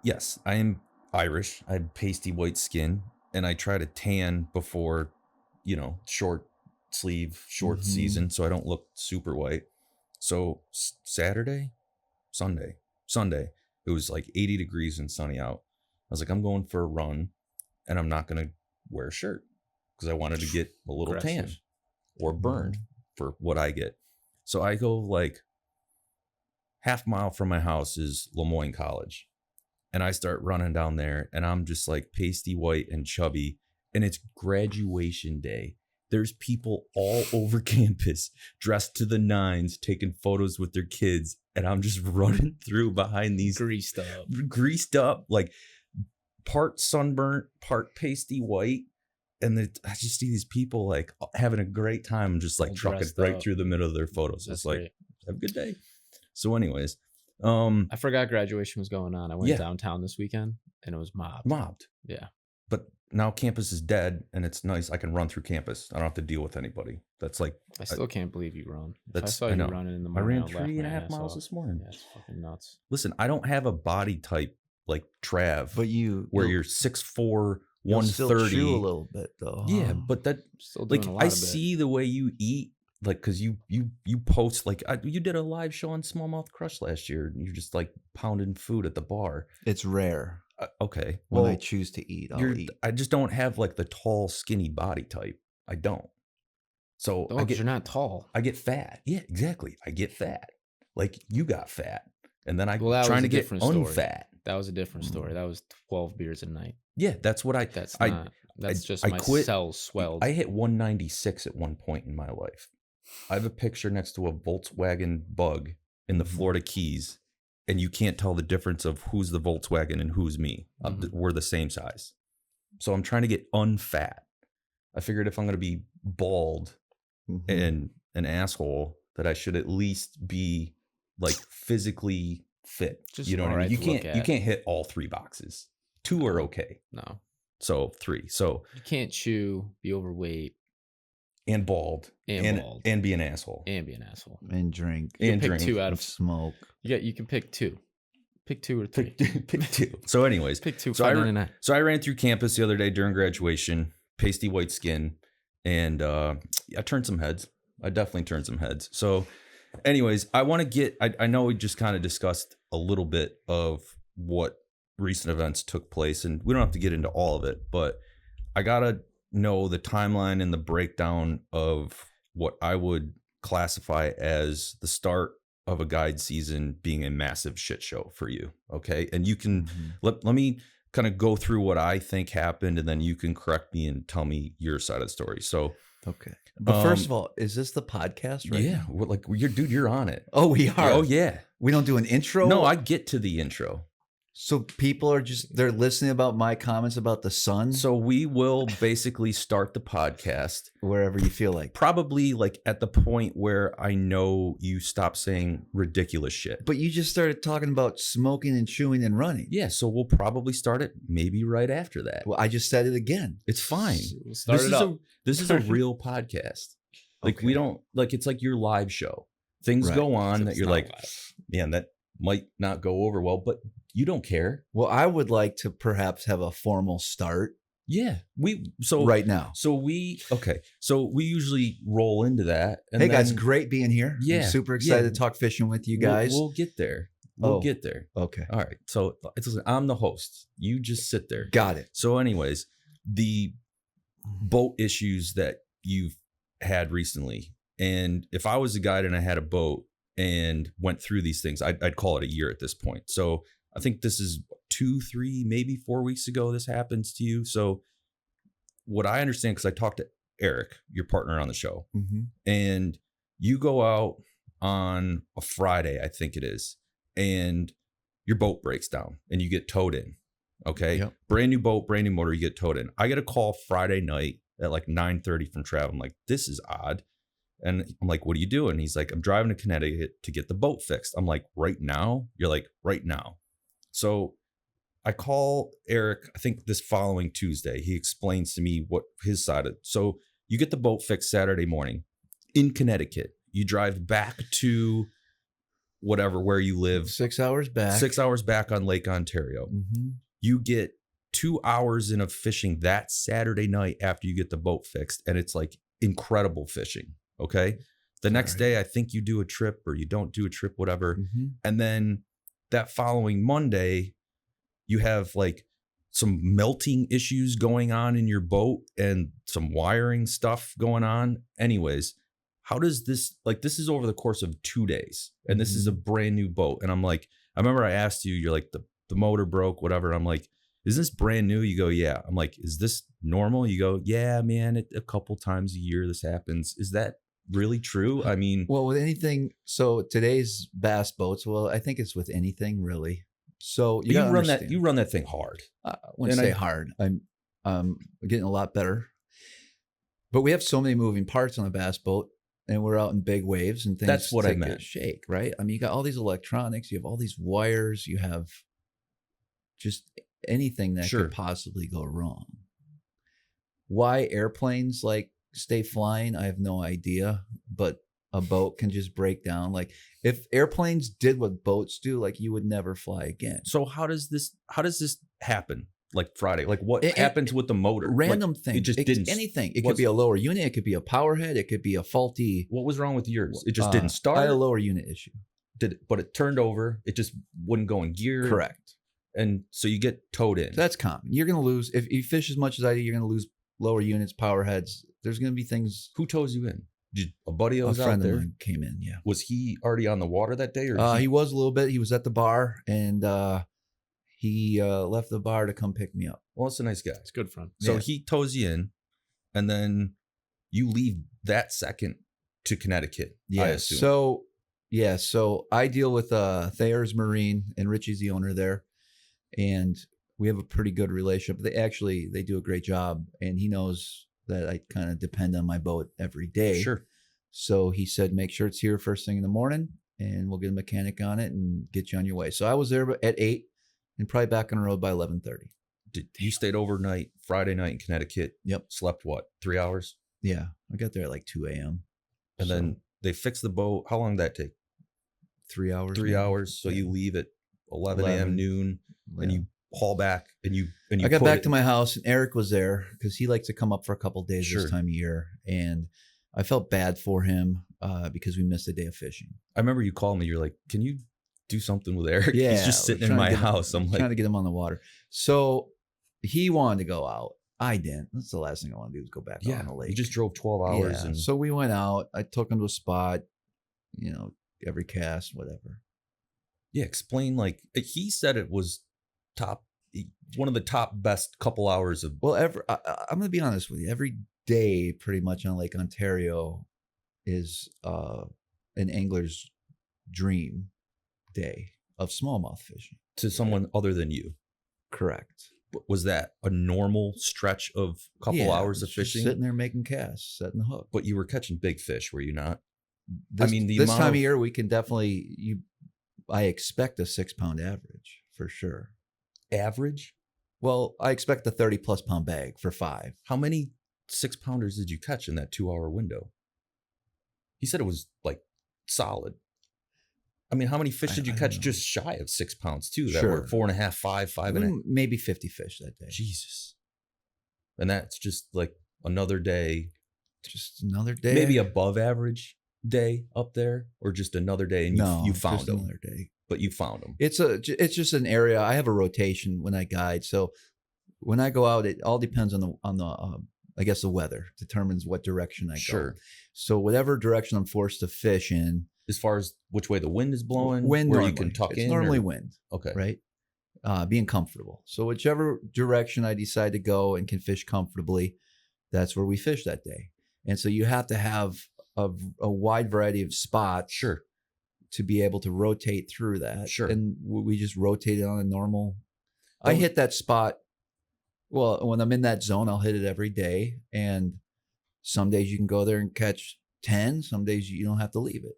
Yes, I am Irish. I have pasty white skin, and I try to tan before, short sleeve, short season, so I don't look super white. So Sunday, it was like 80 degrees and sunny out. I was like, I'm going for a run, and I'm not going to wear a shirt because I wanted to get a little tan or burned for what I get. So I go like half mile from my house is Lemoyne College. And I start running down there, and I'm just like pasty white and chubby, and it's graduation day. There's people all over campus dressed to the nines taking photos with their kids, and I'm just running through behind these greased up, like part sunburnt, part pasty white. And I just see these people like having a great time and just like trucking right through the middle of their photos. It's like, great. Have a good day. So anyways, I forgot graduation was going on. I went downtown this weekend and it was mobbed. Yeah. But now campus is dead and it's nice. I can run through campus. I don't have to deal with anybody. That's like, I still can't believe you run. I saw you running in the morning. I ran 3.5 miles this morning. Yeah, it's fucking nuts. Listen, I don't have a body type like Trav, but you're 6'4", 130. Chew a little bit though. Yeah, but that still like I see the way you eat. Like, cause you post like you did a live show on SmallmouthCrush last year. And you're just like pounding food at the bar. It's rare. Okay, when I choose to eat, I'll eat. I just don't have like the tall, skinny body type. I don't. So you're not tall. I get fat. Yeah, exactly. I get fat. Like you got fat, and then trying to get unfat. That was a different story. That was 12 beers a night. Yeah, that's what That's just my cells swelled. I hit 196 at one point in my life. I have a picture next to a Volkswagen Bug in the Florida Keys, and you can't tell the difference of who's the Volkswagen and who's me. We're the same size. So I'm trying to get unfat. I figured if I'm going to be bald and an asshole, that I should at least be like physically fit. You know what I mean? You can't hit all 3 boxes. 2 are okay. No. So 3. So you can't chew, be overweight. And bald. And be an asshole. And drink. And pick 2 out of smoke. Yeah, you can pick 2. Pick 2 or 3. Pick 2. So anyways. Pick 2. So I ran through campus the other day during graduation, pasty white skin, and I turned some heads. I definitely turned some heads. So anyways, I want to get, I know we just kind of discussed a little bit of what recent events took place, and we don't have to get into all of it, but I got to know the timeline and the breakdown of what I would classify as the start of a guide season being a massive shit show for you. Okay. And you can let me kind of go through what I think happened, and then you can correct me and tell me your side of the story. So, okay. But first of all, is this the podcast right now? Yeah. Like you're on it. Oh, we are. Oh yeah. We don't do an intro? No, I get to the intro. So people are they're listening about my comments about the sun. So we will basically start the podcast wherever you feel like. Probably like at the point where I know you stop saying ridiculous shit. But you just started talking about smoking and chewing and running. Yeah, so we'll probably start it maybe right after that. Well, I just said it again. It's fine. So this is a real podcast. Like we don't like, it's like your live show. Things go on that you're like, man, that might not go over well, but you don't care. Well, I would like to perhaps have a formal start. Yeah, right now. So we usually roll into that. And hey guys, great being here. Yeah, I'm super excited to talk fishing with you guys. We'll get there. We'll get there. Okay. All right. So I'm the host. You just sit there. Got it. So anyways, the boat issues that you've had recently, and if I was a guide and I had a boat and went through these things, I'd call it a year at this point. So I think this is 2, 3, maybe 4 weeks ago this happens to you. So what I understand, because I talked to Eric, your partner on the show, and you go out on a Friday, I think it is, and your boat breaks down and you get towed in. Okay. Yep. Brand new boat, brand new motor, you get towed in. I get a call Friday night at like 9:30 from Trav. I'm like, this is odd. And I'm like, what are you doing? He's like, I'm driving to Connecticut to get the boat fixed. I'm like, right now? You're like, right now. So I call Eric, I think this following Tuesday. He explains to me what his side of. So you get the boat fixed Saturday morning in Connecticut. You drive back to whatever, where you live. 6 hours back. 6 hours back on Lake Ontario. Mm-hmm. You get 2 hours in of fishing that Saturday night after you get the boat fixed. And it's like incredible fishing. Okay. The next day, I think you do a trip or you don't do a trip, whatever. Mm-hmm. And then that following Monday, you have like some melting issues going on in your boat and some wiring stuff going on. Anyways, how does this, like, this is over the course of 2 days and this is a brand new boat. And I'm like, I remember I asked you, you're like, the motor broke, whatever. I'm like, is this brand new? You go, yeah. I'm like, is this normal? You go, yeah, man, a couple times a year this happens. Is that really true? I mean, well, with anything, so today's bass boats, well, I think it's with anything really. So you run that thing hard. I wouldn't say hard. I'm getting a lot better, but we have so many moving parts on a bass boat, and we're out in big waves and things. That's what I meant. Shake, right? I mean, you got all these electronics, you have all these wires, you have just anything that could possibly go wrong. Why airplanes like stay flying, I have no idea, but a boat can just break down. Like if airplanes did what boats do, like you would never fly again. So how does this happen? Like Friday, like what happens with the motor? Random like, thing. It just didn't. Anything. It could be a lower unit. It could be a power head. It could be a faulty. What was wrong with yours? It just didn't start. I had a lower unit issue. But it turned over. It just wouldn't go in gear. Correct. And so you get towed in. So that's common. You're going to lose if you fish as much as I do. You're going to lose lower units, power heads. There's going to be things. Who tows you in? Did a buddy was a out friend there? Of mine came in. Yeah. Was he already on the water that day, or he was a little bit. He was at the bar, and he left the bar to come pick me up. Well, it's a nice guy. It's a good friend. So he tows you in, and then you leave that second to Connecticut. Yeah. I assume. So I deal with Thayer's Marine, and Richie's the owner there, and we have a pretty good relationship. They do a great job, and he knows that I kind of depend on my boat every day. Sure. So he said, make sure it's here first thing in the morning, and we'll get a mechanic on it and get you on your way. So I was there at 8 and probably back on the road by 11:30. You stayed overnight Friday night in Connecticut. Yep. Slept what, 3 hours? Yeah. I got there at like 2 a.m. And then they fixed the boat. How long did that take? 3 hours. 3 hours. So you leave at 11 a.m. noon, and you haul back, and you I got back to my house, and Eric was there because he likes to come up for a couple of days this time of year, and I felt bad for him because we missed a day of fishing. I remember you called me. You're like, "Can you do something with Eric? Yeah, he's just sitting in my house." I'm like, trying to get him on the water. So he wanted to go out. I didn't. That's the last thing I want to do is go back out on the lake. You just drove 12 hours. Yeah. And so we went out. I took him to a spot. Every cast, whatever. Yeah, explain. Like he said, it was one of the top best couple hours of. Well, I'm going to be honest with you. Every day, pretty much on Lake Ontario, is an angler's dream day of smallmouth fishing. To someone other than you. Correct. Was that a normal stretch of couple hours of fishing? Sitting there making casts, setting the hook. But you were catching big fish, were you not? This time of year, we can definitely. I expect a 6-pound average for sure. Average? Well, I expect a 30+ pound bag for 5. How many 6-pounders did you catch in that 2-hour window? He said it was like solid. I mean, how many fish did you catch just shy of 6 pounds too? That were 4.5, 5, 5.5. Maybe 50 fish that day. Jesus. And that's just like another day. Just another day. Maybe above average day up there, or just another day, and you found them. Another day. But you found them. It's just an area. I have a rotation when I guide, so when I go out, it all depends on the I guess the weather determines what direction I go. Sure. So whatever direction I'm forced to fish in, as far as which way the wind is blowing, where normally, you can tuck in. Normally wind. Okay. Right. Being comfortable. So whichever direction I decide to go and can fish comfortably, that's where we fish that day. And so you have to have a wide variety of spots. Sure. To be able to rotate through that. Sure. And we just rotate it on a normal. I hit that spot. Well, when I'm in that zone, I'll hit it every day. And some days you can go there and catch 10. Some days you don't have to leave it.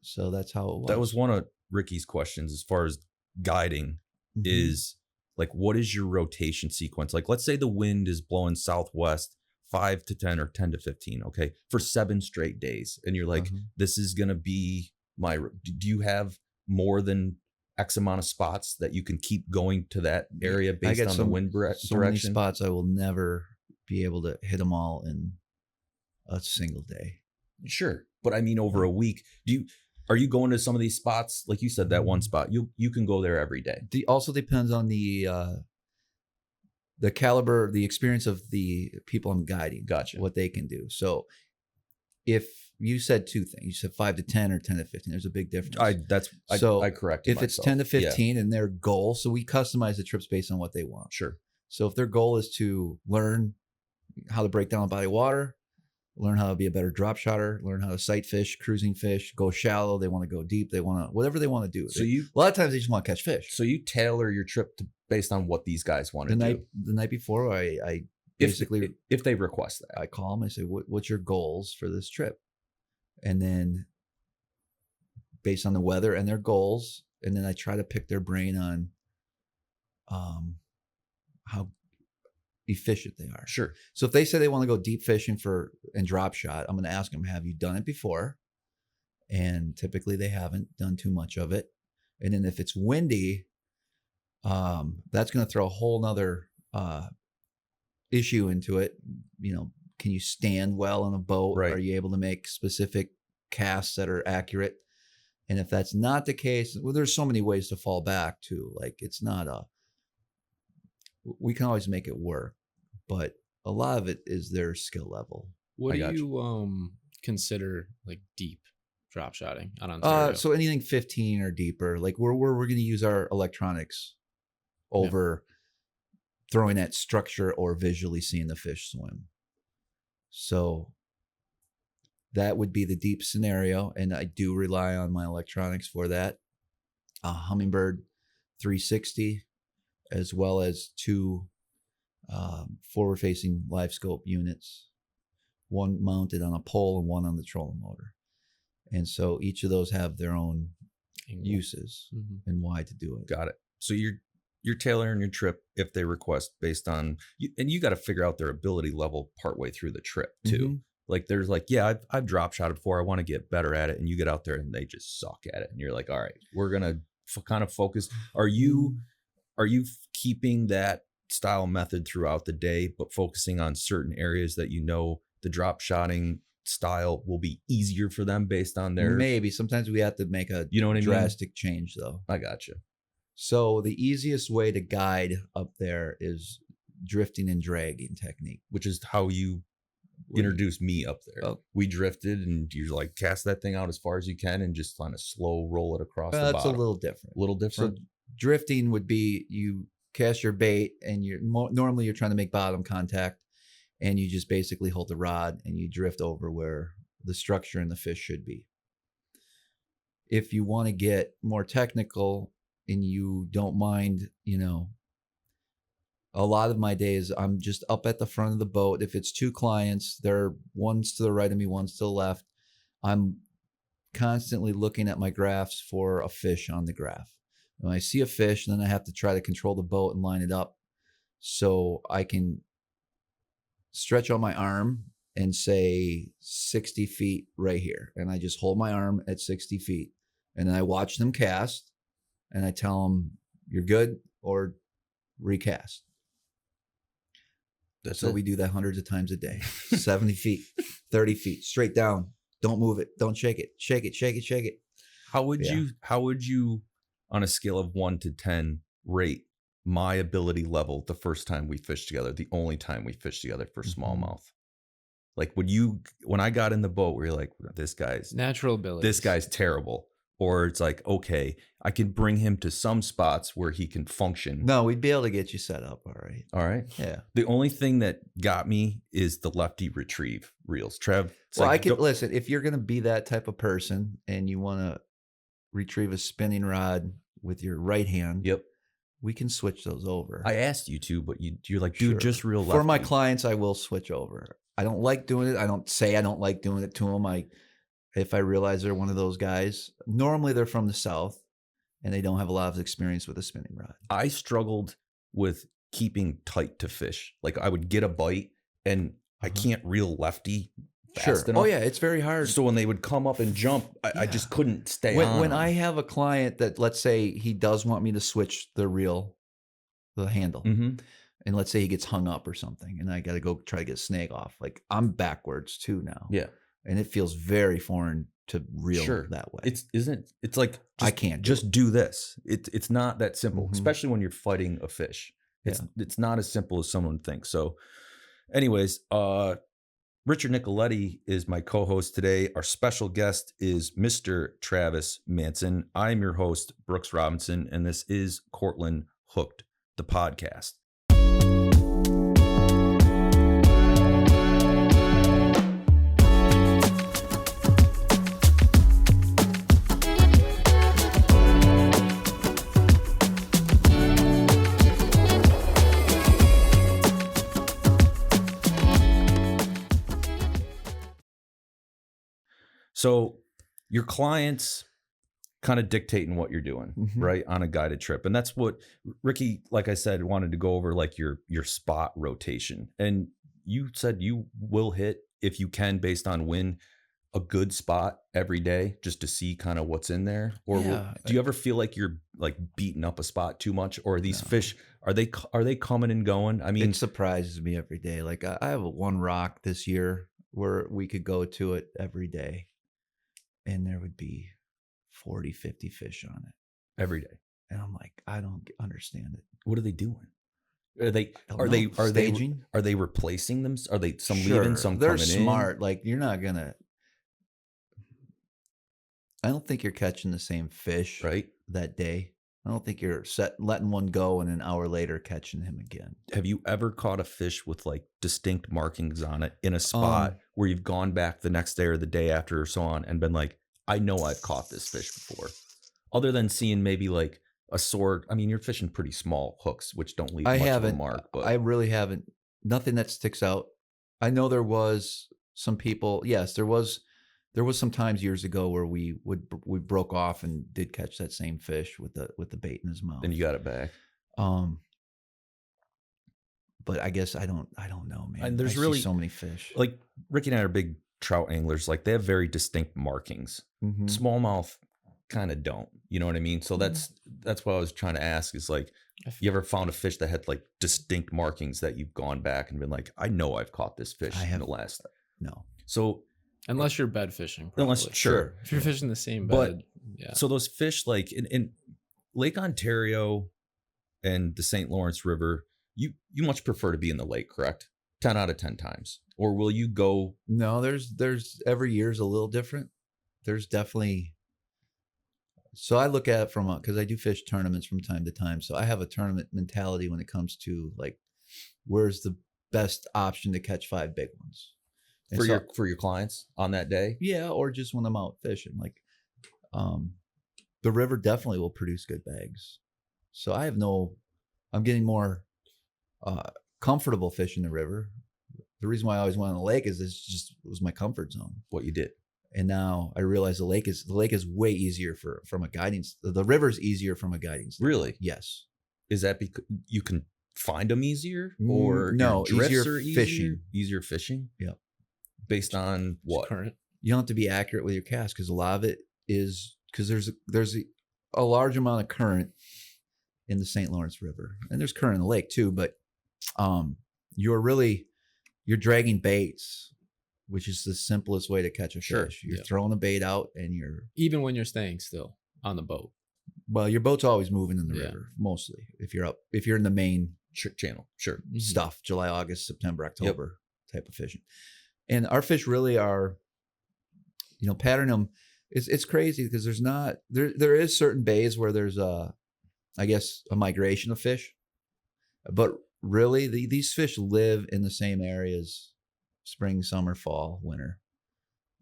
So that's how it was. That was one of Ricky's questions as far as guiding is like, what is your rotation sequence? Like, let's say the wind is blowing southwest 5 to 10 or 10 to 15. Okay. For 7 straight days. And you're like, this is going to be do you have more than X amount of spots that you can keep going to that area based on the wind direction? So many spots I will never be able to hit them all in a single day. Sure. But I mean, over a week, are you going to some of these spots? Like you said, that one spot, you can go there every day. It also depends on the caliber, the experience of the people I'm guiding. Gotcha. What they can do. So if you said two things, you said 5 to 10 or 10 to 15, there's a big difference. I corrected if myself. It's 10 to 15 and their goal, so we customize the trips based on what they want. Sure. So if their goal is to learn how to break down a body of water, learn how to be a better drop shotter, learn how to sight fish, cruising fish, go shallow, they want to go deep, they want to, whatever they want to do. So a lot of times they just want to catch fish. So you tailor your trip based on what these guys want to do. The night before, I basically, if they request that, I call them, I say, what's your goals for this trip? And then based on the weather and their goals, and then I try to pick their brain on how efficient they are. Sure. So if they say they want to go deep fishing and drop shot, I'm going to ask them, have you done it before? And typically they haven't done too much of it. And then if it's windy, that's going to throw a whole nother issue into it. You know, can you stand well on a boat? Right. Are you able to make specific casts that are accurate? And if that's not the case, well, there's so many ways to fall back to. Like, it's not we can always make it work, but a lot of it is their skill level. What do you consider like deep drop shotting on Ontario? So anything 15 or deeper, like we're going to use our electronics over throwing that structure or visually seeing the fish swim. So that would be the deep scenario, and I do rely on my electronics for that. Humminbird 360, as well as 2 forward-facing live scope units, one mounted on a pole and one on the trolling motor. And so each of those have their own uses and why to do it. Got it. So you're tailoring your trip if they request based on, and you got to figure out their ability level partway through the trip too. Like there's like, yeah, I've drop shotted before. I want to get better at it. And you get out there and they just suck at it. And you're like, all right, we're going to kind of focus. Are you keeping that style method throughout the day, but focusing on certain areas that you know the drop shotting style will be easier for them based on their... Maybe. Sometimes we have to make a drastic change though. I gotcha. So the easiest way to guide up there is drifting and dragging technique. Which is how you introduced me up there. Oh. We drifted and you're like, cast that thing out as far as you can and just kind of slow roll it across the bottom. That's a little different. A little different? So drifting would be you cast your bait and normally you're trying to make bottom contact and you just basically hold the rod and you drift over where the structure and the fish should be. If you want to get more technical and you don't mind, a lot of my days I'm just up at the front of the boat. If it's 2 clients, they're one's to the right of me, one's to the left. I'm constantly looking at my graphs for a fish on the graph. When I see a fish, then I have to try to control the boat and line it up so I can stretch out my arm and say 60 feet right here. And I just hold my arm at 60 feet. And then I watch them cast and I tell them, you're good or recast. So we do that hundreds of times a day. 70 feet, 30 feet, straight down. Don't move it. Don't shake it. Shake it, shake it, shake it. How would you, on a scale of 1 to 10, rate my ability level the first time we fished together, the only time we fished together for smallmouth? Like, when I got in the boat, we were like, this guy's natural ability. This guy's terrible. Or it's like, okay, I can bring him to some spots where he can function. No, we'd be able to get you set up. All right. All right. Yeah. The only thing that got me is the lefty retrieve reels. Trev. Well, like, listen, if you're going to be that type of person and you want to retrieve a spinning rod with your right hand. Yep. We can switch those over. I asked you to, but you're like, dude, just real lefty. For my clients, I will switch over. I don't like doing it. I don't say I don't like doing it to them. If I realize they're one of those guys, normally they're from the South and they don't have a lot of experience with a spinning rod. I struggled with keeping tight to fish. Like I would get a bite and I can't reel lefty fast enough. Oh yeah, it's very hard. So when they would come up and jump, I just couldn't stay on. When I have a client that, let's say he does want me to switch the handle, and let's say he gets hung up or something, and I got to go try to get a snag off. Like I'm backwards too now. Yeah, and it feels very foreign to reel that way. It's like I can't just do this. It's not that simple, especially when you're fighting a fish. It's not as simple as someone thinks. So, anyways, Richard Nicoletti is my co-host today. Our special guest is Mr. Travis Manson. I'm your host, Brooks Robinson, and this is Cortland Hooked, the podcast. So your clients kind of dictating what you're doing, right, on a guided trip. And that's what Ricky, like I said, wanted to go over, like your spot rotation. And you said you will hit, if you can, based on wind, a good spot every day just to see kind of what's in there. Or do you ever feel like you're like beating up a spot too much? Or are these fish, are they coming and going? I mean, it surprises me every day. Like I have one rock this year where we could go to it every day, and there would be 40, 50 fish on it every day. And I'm like, I don't understand it. What are they doing? Are they staging? Are they replacing them? Are they some leaving, some they're coming in? They're smart. Like you're not gonna. I don't think you're catching the same fish that day. I don't think you're letting one go and an hour later catching him again. Have you ever caught a fish with like distinct markings on it in a spot where you've gone back the next day or the day after or so on and been like, I know I've caught this fish before? Other than seeing maybe like a sword. I mean, you're fishing pretty small hooks, which don't leave much of a mark. But I really haven't. Nothing that sticks out. I know there was some people. Yes, there was some times years ago where we broke off and did catch that same fish with the bait in his mouth. And you got it back. But I guess I don't know, man. And there's really so many fish. Like Ricky and I are big trout anglers. Like they have very distinct markings. Smallmouth kind of don't. You know what I mean? So that's what I was trying to ask is like, you ever found a fish that had like distinct markings that you've gone back and been like, I know I've caught this fish in the last. No. So unless you're bed fishing, probably. Sure. If you're fishing the same bed, So those fish like in Lake Ontario and the St. Lawrence River, you much prefer to be in the lake, correct? 10 out of 10 times. Or will you go? No, there's every year's a little different. There's definitely. So I look at it because I do fish tournaments from time to time. So I have a tournament mentality when it comes to like, where's the best option to catch 5 big ones for your clients on that day? Yeah, or just when I'm out fishing. Like, the river definitely will produce good bags. So I'm getting more comfortable fishing the river. The reason why I always went on the lake is it was my comfort zone. What you did. And now I realize the lake is way easier from a guiding. The river's easier from a guiding standpoint. Really? Yes. Is that because you can find them easier, or no? Easier fishing. Easier fishing. Yep. Based on what? Current. You don't have to be accurate with your cast because a lot of it is because there's a large amount of current in the St. Lawrence River, and there's current in the lake too. But you're dragging baits, which is the simplest way to catch a fish. You're throwing a bait out, and even when you're staying still on the boat. Well, your boat's always moving in the river, mostly. If you're in the main channel, stuff, July, August, September, October type of fishing. And our fish really are, pattern them. It's crazy because there is certain bays where there's a migration of fish, but really these fish live in the same areas, spring, summer, fall, winter.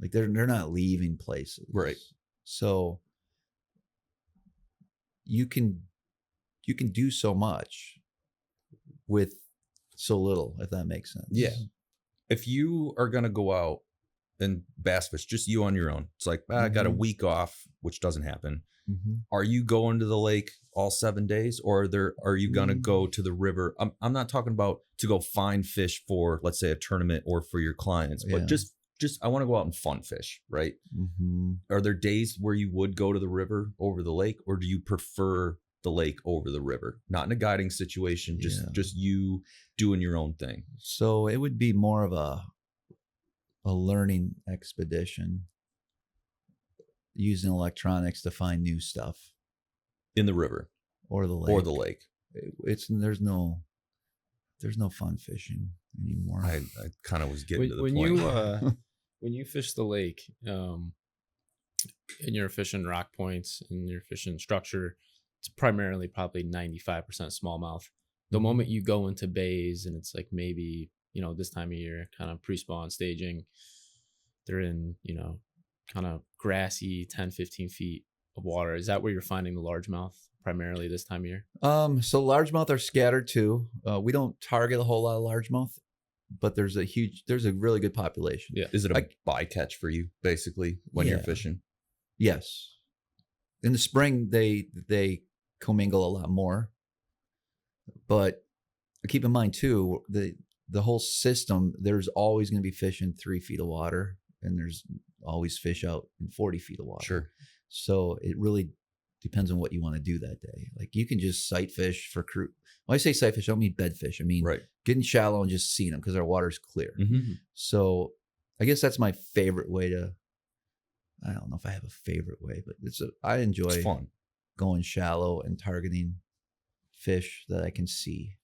Like they're not leaving places, right? So you can do so much with so little, if that makes sense. Yeah. If you are gonna go out and bass fish, just you on your own, it's like I got a week off, which doesn't happen. Are you going to the lake all 7 days, or are you gonna go to the river? I'm not talking about to go find fish for, let's say, a tournament or for your clients, but just I want to go out and fun fish, right? Mm-hmm. Are there days where you would go to the river over the lake, or do you prefer the lake over the river? Not in a guiding situation, just you doing your own thing. So it would be more of a learning expedition, using electronics to find new stuff in the river or the lake. There's no fun fishing anymore. I kind of was getting to the point. When you fish the lake, and you're fishing rock points and you're fishing structure, it's primarily probably 95% smallmouth. The moment you go into bays and it's like maybe, this time of year, kind of pre-spawn staging, they're in, kind of grassy 10, 15 feet of water. Is that where you're finding the largemouth primarily this time of year? So largemouth are scattered too. We don't target a whole lot of largemouth, but there's a really good population. Yeah. Is it a bycatch for you basically when you're fishing? Yes. In the spring, they commingle a lot more, but keep in mind too, the whole system, there's always going to be fish in 3 feet of water, and there's always fish out in 40 feet of water. Sure. So it really depends on what you want to do that day. Like you can just sight fish for cruise. When I say sight fish, I don't mean bed fish. I mean getting shallow and just seeing them because our water's clear. Mm-hmm. So I guess that's my favorite way to. I don't know if I have a favorite way, but I enjoy it's fun going shallow and targeting fish that I can see.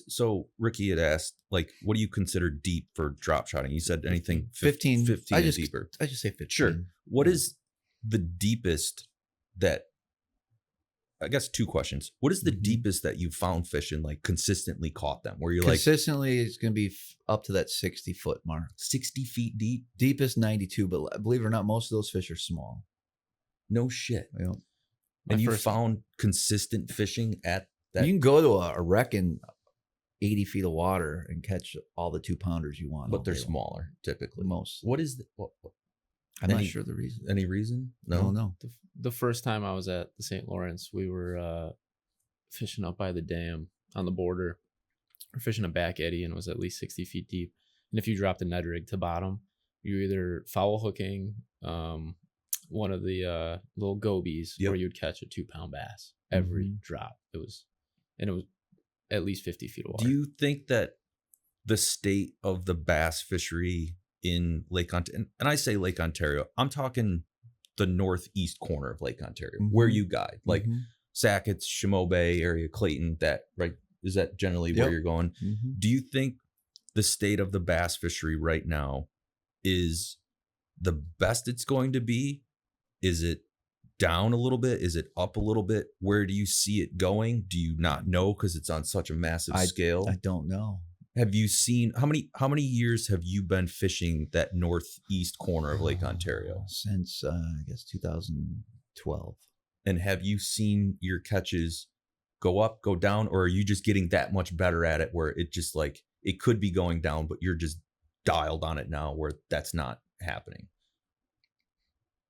So Ricky had asked, like, what do you consider deep for drop shotting? You said anything 15 and deeper. I just say 15. Sure. What is the deepest that, I guess 2 questions. What is the deepest that you've found fish and like consistently caught them where you're consistently it's going to be up to that 60-foot mark. 60 feet deep? Deepest 92, but believe it or not, most of those fish are small. No shit. And you found consistent fishing at that? You can go to a wreck in 80 feet of water and catch all the 2-pounders you want. But they're smaller, typically. Most. What is I'm not sure the reason. Any reason? No. I don't know. The first time I was at the St. Lawrence, we were fishing up by the dam on the border. We're fishing a back eddy and it was at least 60 feet deep. And if you dropped a Ned rig to bottom, you're either foul hooking one of the little gobies, or you'd catch a 2-pound bass every drop. It was at least 50 feet of water. Do you think that the state of the bass fishery in Lake Ontario, and I say Lake Ontario, I'm talking the northeast corner of Lake Ontario, where you guide, like Sackett's, Chesapeake Bay area, Clayton, is that generally where you're going? Do you think the state of the bass fishery right now is the best it's going to be? Is it down a little bit? Is it up a little bit? Where do you see it going? Do you not know because it's on such a massive scale? I don't know. Have you seen how many years have you been fishing that northeast corner of Lake Ontario? Since I guess 2012. And have you seen your catches go up, go down, or are you just getting that much better at it where it just like it could be going down, but you're just dialed on it now where that's not happening?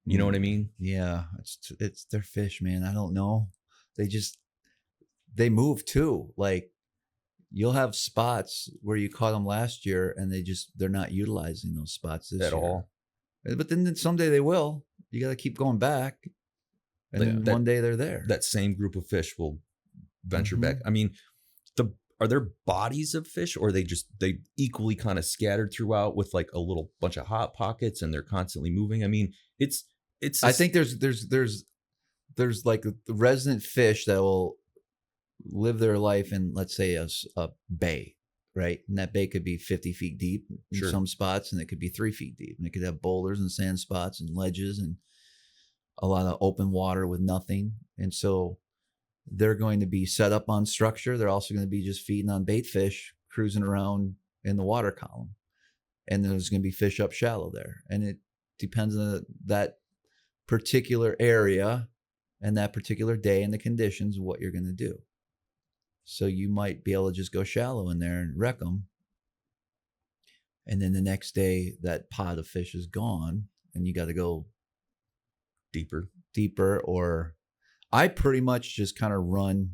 You know what I mean? Yeah, it's their fish, man. I don't know. They move too. Like you'll have spots where you caught them last year and they're not utilizing those spots this year at all. But then someday they will. You got to keep going back. And then one day they're there. That same group of fish will venture back. I mean, are there bodies of fish, or are they equally kind of scattered throughout with like a little bunch of hot pockets and they're constantly moving? I mean, I think there's like the resident fish that will live their life in, let's say, a bay, right? And that bay could be 50 feet deep in some spots, and it could be 3 feet deep, and it could have boulders and sand spots and ledges and a lot of open water with nothing. And so they're going to be set up on structure. They're also going to be just feeding on bait fish, cruising around in the water column. And there's going to be fish up shallow there. And it depends on that particular area and that particular day and the conditions of what you're going to do. So you might be able to just go shallow in there and wreck them. And then the next day, that pod of fish is gone and you got to go deeper. Or I pretty much just kind of run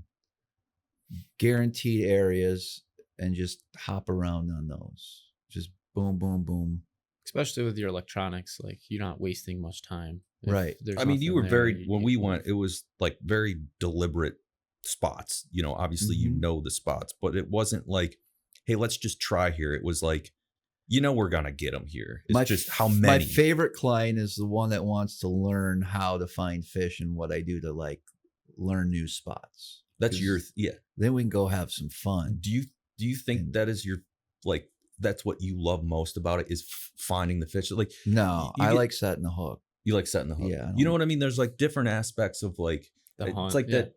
guaranteed areas and just hop around on those. Just boom, boom, boom especially with your electronics, like you're not wasting much time. Right. I mean, you were when we went, it was like very deliberate spots. You know, obviously you know the spots, but it wasn't like, hey, let's just try here. It was like, you know, we're gonna get them here. It's just how many. My favorite client is the one that wants to learn how to find fish and what I do to like learn new spots. That's your Then we can go have some fun. Do you think that is your like that's what you love most about it is finding the fish? Like no, I like setting the hook. You like setting the hook. Yeah, you know what I mean. There's like different aspects of like it's like that.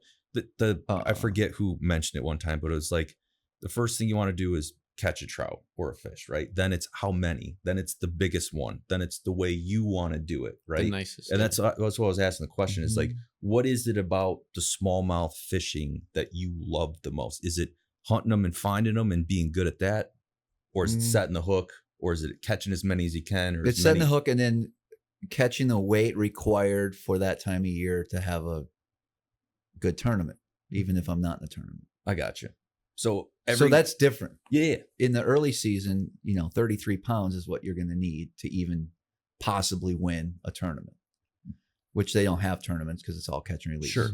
I forget who mentioned it one time, but it was like the first thing you want to do is catch a trout or a fish, right? Then it's how many. Then it's the biggest one. Then it's the way you want to do it, right? The nicest. And that's what I was asking the question. Is like, what is it about the smallmouth fishing that you love the most? Is it hunting them and finding them and being good at that, or is it setting the hook, or is it catching as many as you can? Or it's setting the hook and then catching the weight required for that time of year to have a good tournament, even if I'm not in the tournament. I got you. So that's different. Yeah. In the early season, 33 pounds is what you're going to need to even possibly win a tournament, which they don't have tournaments because it's all catch and release. Sure.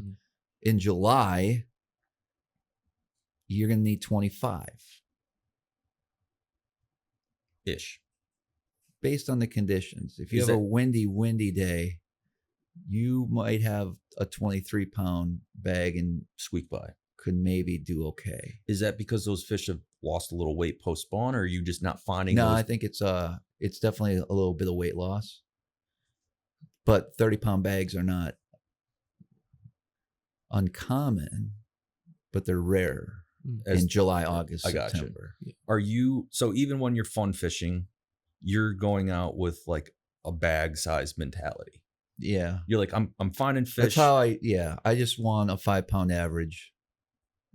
In July, you're going to need 25-ish. Based on the conditions. If you have a windy day, you might have a 23-pound bag and squeak by. Could maybe do okay. Is that because those fish have lost a little weight post spawn, or are you just not finding? No, I think it's definitely a little bit of weight loss. But 30-pound bags are not uncommon, but they're rare in July, August, September. Are you so even when you're fun fishing, you're going out with like a bag size mentality? Yeah, you're like I'm finding fish. That's how I just want a 5-pound average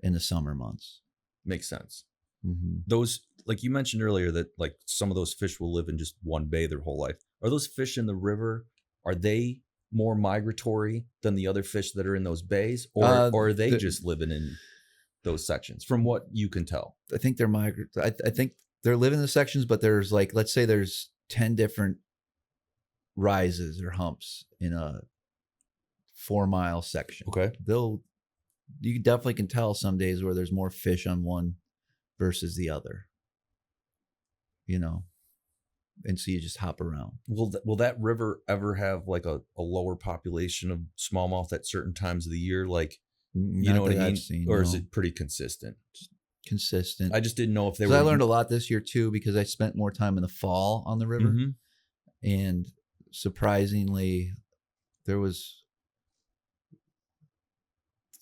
in the summer months. Makes sense. Those, like you mentioned earlier, that like some of those fish will live in just one bay their whole life. Are those fish in the river, are they more migratory than the other fish that are in those bays, or are they just living in those sections from what you can tell? I think they're I think they're living in the sections, but there's like, let's say there's 10 different rises or humps in a 4-mile section. Okay. You definitely can tell some days where there's more fish on one versus the other, and so you just hop around. Will that river ever have like a lower population of smallmouth at certain times of the year? Like, you know what I mean? Or is it pretty consistent? Consistent. I just didn't know if they were. I learned a lot this year too, because I spent more time in the fall on the river, and surprisingly, there was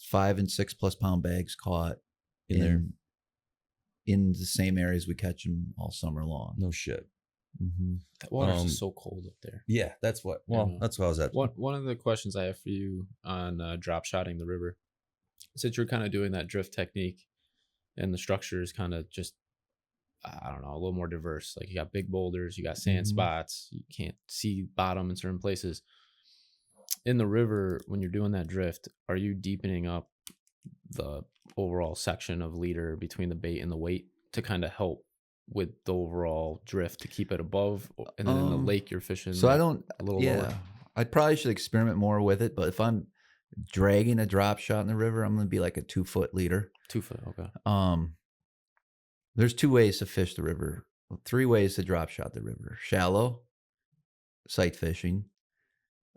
5 and 6+ pound bags caught in the same areas we catch them all summer long. No shit. That water's just so cold up there. Yeah, that's what. Well, that's what I was at. One of the questions I have for you on drop shotting the river, since you're kind of doing that drift technique, and the structure is kind of just, I don't know, a little more diverse. Like you got big boulders, you got sand spots, you can't see bottom in certain places. In the river, when you're doing that drift, are you deepening up the overall section of leader between the bait and the weight to kind of help with the overall drift to keep it above? And then in the lake, you're fishing. So I don't. A little lower. I probably should experiment more with it. But if I'm dragging a drop shot in the river, I'm going to be like a 2-foot leader. 2 foot. Okay. There's 2 ways to fish the river. 3 ways to drop shot the river: shallow, sight fishing,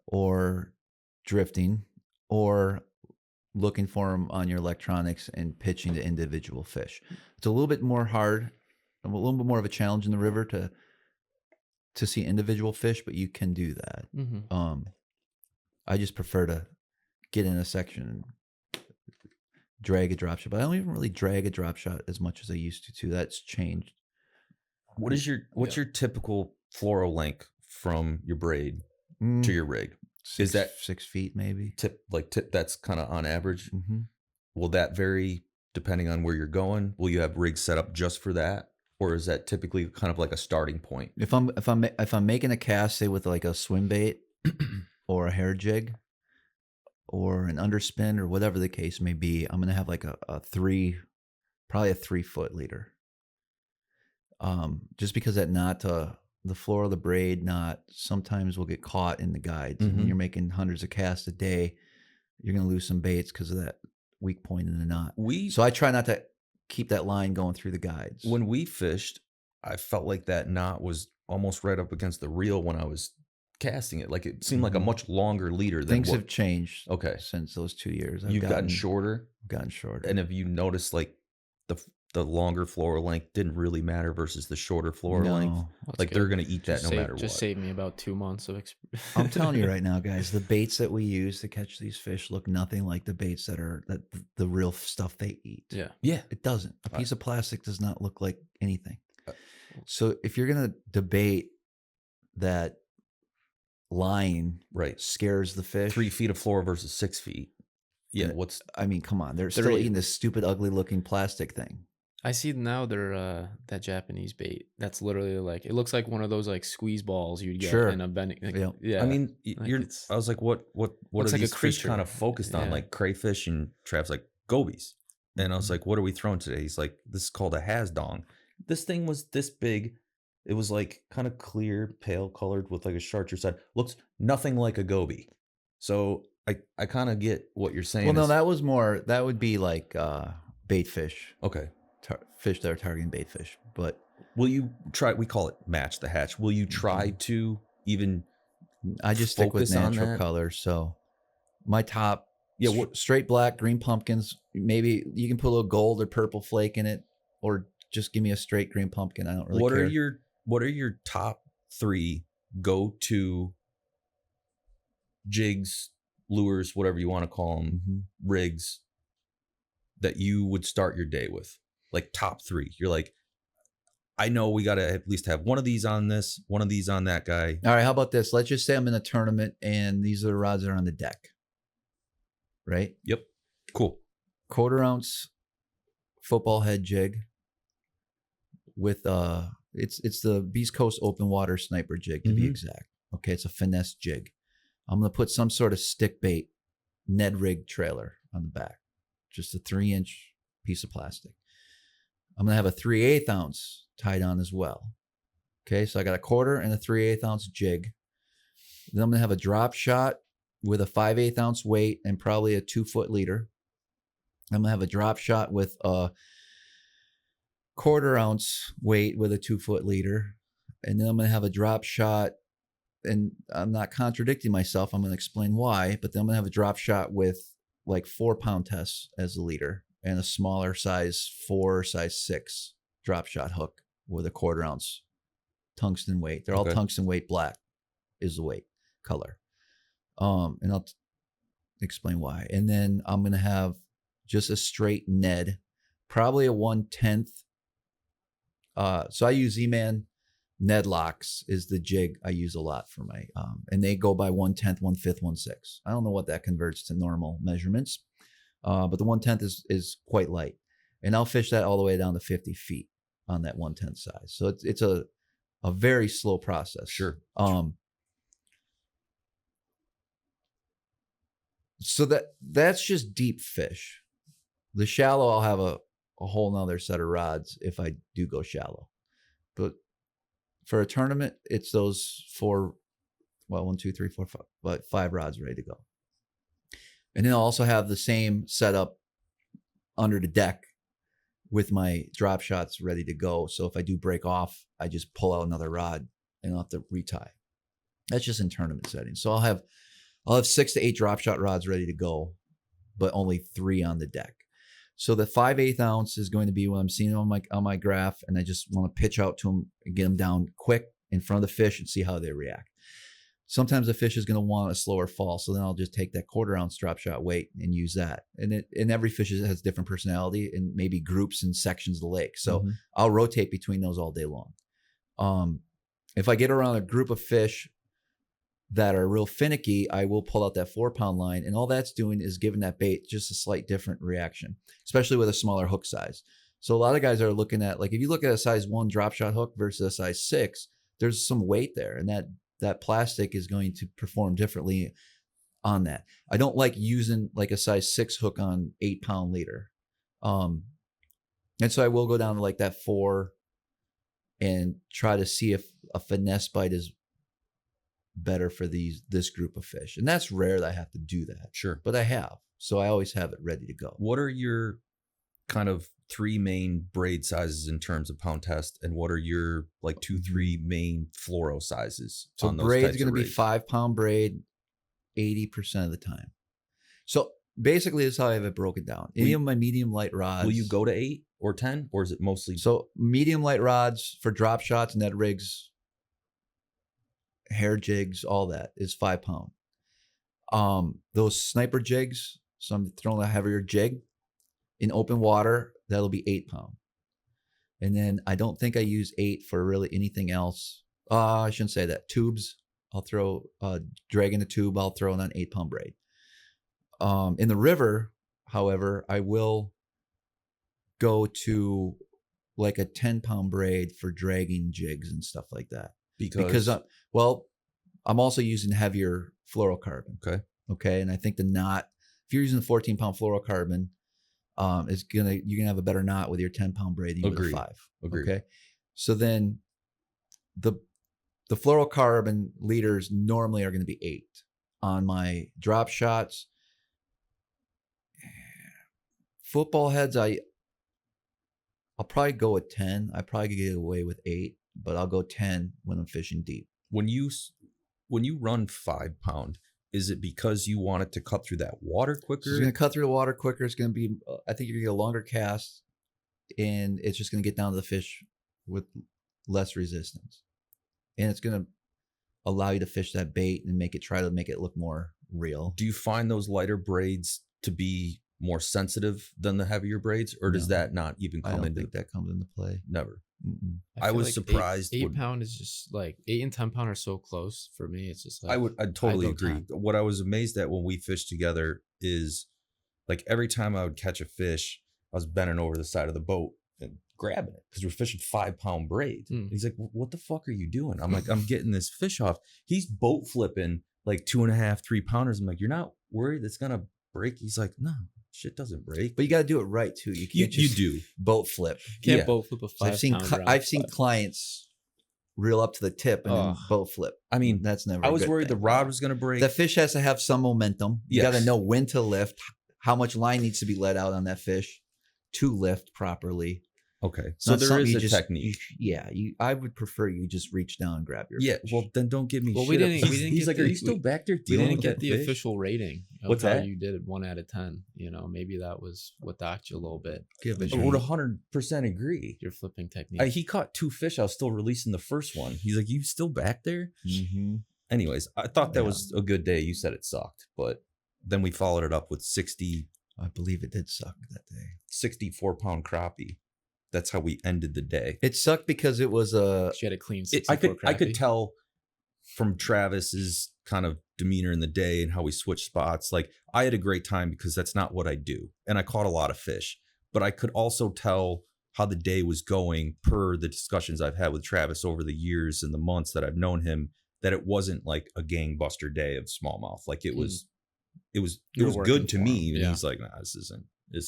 or drifting, or looking for them on your electronics and pitching to individual fish. It's a little bit more hard, a little bit more of a challenge in the river to see individual fish, but you can do that. I just prefer to get in a section and drag a drop shot, but I don't even really drag a drop shot as much as I used to too. That's changed. What's your typical fluoro length from your braid to your rig? Is that 6 feet maybe? Tip that's kind of on average. Will that vary depending on where you're going? Will you have rigs set up just for that, or is that typically kind of like a starting point? If I'm making a cast, say with like a swim bait or a hair jig or an underspin or whatever the case may be, I'm gonna have like probably a 3-foot leader. Just because that knot to the floor of the braid knot sometimes will get caught in the guides. And when you're making hundreds of casts a day, you're going to lose some baits because of that weak point in the knot. So I try not to keep that line going through the guides. When we fished, I felt like that knot was almost right up against the reel when I was casting it. Like it seemed like a much longer leader than things have changed. Okay, since those 2 years, you've gotten shorter. Gotten shorter. And have you noticed like the longer floor length didn't really matter versus the shorter floor length? Like they're going to eat that no matter what. Just saved me about 2 months of experience. I'm telling you right now, guys, the baits that we use to catch these fish look nothing like the baits that the real stuff they eat. Yeah. It doesn't. A piece of plastic does not look like anything. So if you're going to debate that line scares the fish, 3 feet of floor versus 6 feet. Yeah. I mean, come on. They're still eating this stupid, ugly looking plastic thing. I see now they're that Japanese bait. That's literally like, it looks like one of those like squeeze balls you'd get in a bending. Like, yeah. I mean, I was like, what are like these fish kind of focused on? Like crayfish, and Trav's like gobies. And I was like, what are we throwing today? He's like, this is called a hasdong. This thing was this big. It was like kind of clear, pale colored with like a chartreuse side. Looks nothing like a goby. So I kind of get what you're saying. Well, no, that would be like bait fish. Okay. Fish that are targeting bait fish. But will you try, we call it match the hatch. Will you try to even I just stick with natural colors. So my top, straight black, green pumpkins. Maybe you can put a little gold or purple flake in it, or just give me a straight green pumpkin. I don't really care. What are your top 3 go-to jigs, lures, whatever you want to call them, rigs that you would start your day with? Like top 3. You're like, I know we got to at least have one of these on this, one of these on that guy. All right, how about this? Let's just say I'm in a tournament and these are the rods that are on the deck. Right? Yep. Cool. 1/4 ounce football head jig with it's the Beast Coast open water sniper jig to be exact. Okay, it's a finesse jig. I'm going to put some sort of stick bait Ned rig trailer on the back. Just a 3-inch piece of plastic. I'm going to have a 3/8 ounce tied on as well. Okay, so I got a 1/4 and a 3/8 ounce jig. Then I'm going to have a drop shot with a 5/8 ounce weight and probably a 2-foot leader. I'm going to have a drop shot with a 1/4 ounce weight with a 2-foot leader. And then I'm going to have a drop shot, and I'm not contradicting myself. I'm going to explain why, but then I'm going to have a drop shot with like 4-pound tests as the leader and a smaller size 4, size 6 drop shot hook with a 1/4 ounce tungsten weight. They're all tungsten weight. Black is the weight color. And I'll explain why. And then I'm going to have just a straight Ned, probably a 1/10. So I use Z-Man Ned locks is the jig I use a lot for my, and they go by 1/10, 1/5, 1/6. I don't know what that converts to normal measurements, but the 1/10 is quite light, and I'll fish that all the way down to 50 feet on that 1/10 size. So it's a very slow process. Sure. So that's just deep fish. The shallow, I'll have a whole nother set of rods if I do go shallow. But for a tournament, it's those 4, 1, 2, 3, 4, 5 rods ready to go. And then I'll also have the same setup under the deck with my drop shots ready to go. So if I do break off, I just pull out another rod and I'll have to retie. That's just in tournament settings. So I'll have 6 to 8 drop shot rods ready to go, but only 3 on the deck. So the 5/8 ounce is going to be what I'm seeing on my graph, and I just want to pitch out to them and get them down quick in front of the fish and see how they react. Sometimes the fish is going to want a slower fall, so then I'll just take that 1/4 ounce drop shot weight and use that. And every fish has different personality and maybe groups and sections of the lake. So I'll rotate between those all day long. If I get around a group of fish that are real finicky, I will pull out that 4-pound line, and all that's doing is giving that bait just a slight different reaction, especially with a smaller hook size. So a lot of guys are looking at, like, if you look at a size 1 drop shot hook versus a size 6, there's some weight there, and that plastic is going to perform differently on that. I don't like using like a size 6 hook on 8-pound leader. And so I will go down to like that 4 and try to see if a finesse bite is better for this group of fish. And that's rare that I have to do that. Sure. But I have. So I always have it ready to go. What are your kind of 3 main braid sizes in terms of pound test, and what are your like 2-3 main fluoro sizes? So on those braid's going to be rigs? 5 pound braid 80% of the time. So basically this is how I have it broken down. Any of my medium light rods. Will you go to 8 or 10, or is it mostly? So medium light rods for drop shots, Ned rigs, hair jigs, all that is 5 pound. Those sniper jigs, so I'm throwing a heavier jig in open water, that'll be 8 pound. And then I don't think I use 8 for really anything else. I shouldn't say that. Tubes, I'll throw drag in a tube, I'll throw in an 8 pound braid. In the river, however, I will go to like a 10 pound braid for dragging jigs and stuff like that. Because I'm also using heavier fluorocarbon. Okay. And I think the knot, if you're using the 14 pound fluorocarbon, you're gonna have a better knot with your 10 pound braid than you with a 5. Agreed. Okay. So then the fluorocarbon leaders normally are going to be 8 on my drop shots. Football heads, I'll probably go with 10. I probably could get away with 8, but I'll go 10 when I'm fishing deep. When you run 5 pound, is it because you want it to cut through that water quicker? It's going to cut through the water quicker. It's going to be, I think you're going to get a longer cast, and it's just going to get down to the fish with less resistance. And it's going to allow you to fish that bait and try to make it look more real. Do you find those lighter braids to be more sensitive than the heavier braids, or does that not even come into? I don't think that comes into play. Never. I was like surprised. 8 pound is just like 8 and 10 pound are so close for me. It's just like I'd totally I'd go agree. 10. What I was amazed at when we fished together is like every time I would catch a fish, I was bending over the side of the boat and grabbing it because we're fishing 5 pound braid. He's like, "What the fuck are you doing?" I'm like, "I'm getting this fish off." He's boat flipping like 2.5, 3 pounders. I'm like, "You're not worried it's gonna break?" He's like, "No, shit doesn't break." But you got to do it right too. You can't you do boat flip. Can't boat flip a 5 pound. I've seen clients reel up to the tip and then boat flip. I mean, that's never. I was worried the rod was gonna break. The fish has to have some momentum. You got to know when to lift, how much line needs to be let out on that fish to lift properly. Okay, so there is a technique. I would prefer you just reach down and grab your fish. Well, then don't give me shit. He's like, "Are you still back there?" We didn't get the fish? Official rating. What's how that? You did it 1 out of 10. You know, maybe that was what docked you a little bit. Give it. I would 100% agree. Your flipping technique. He caught 2 fish. I was still releasing the first one. He's like, "You still back there?" Mm-hmm. Anyways, I thought that was a good day. You said it sucked, but then we followed it up with 60. I believe it did suck that day. 64 pound crappie. That's how we ended the day. It sucked because it was She had a clean 64 I could tell from Travis's kind of demeanor in the day and how we switched spots. Like, I had a great time because that's not what I do. And I caught a lot of fish. But I could also tell how the day was going per the discussions I've had with Travis over the years and the months that I've known him, that it wasn't like a gangbuster day of smallmouth. Like it was good to me. And he's like, "Nah, this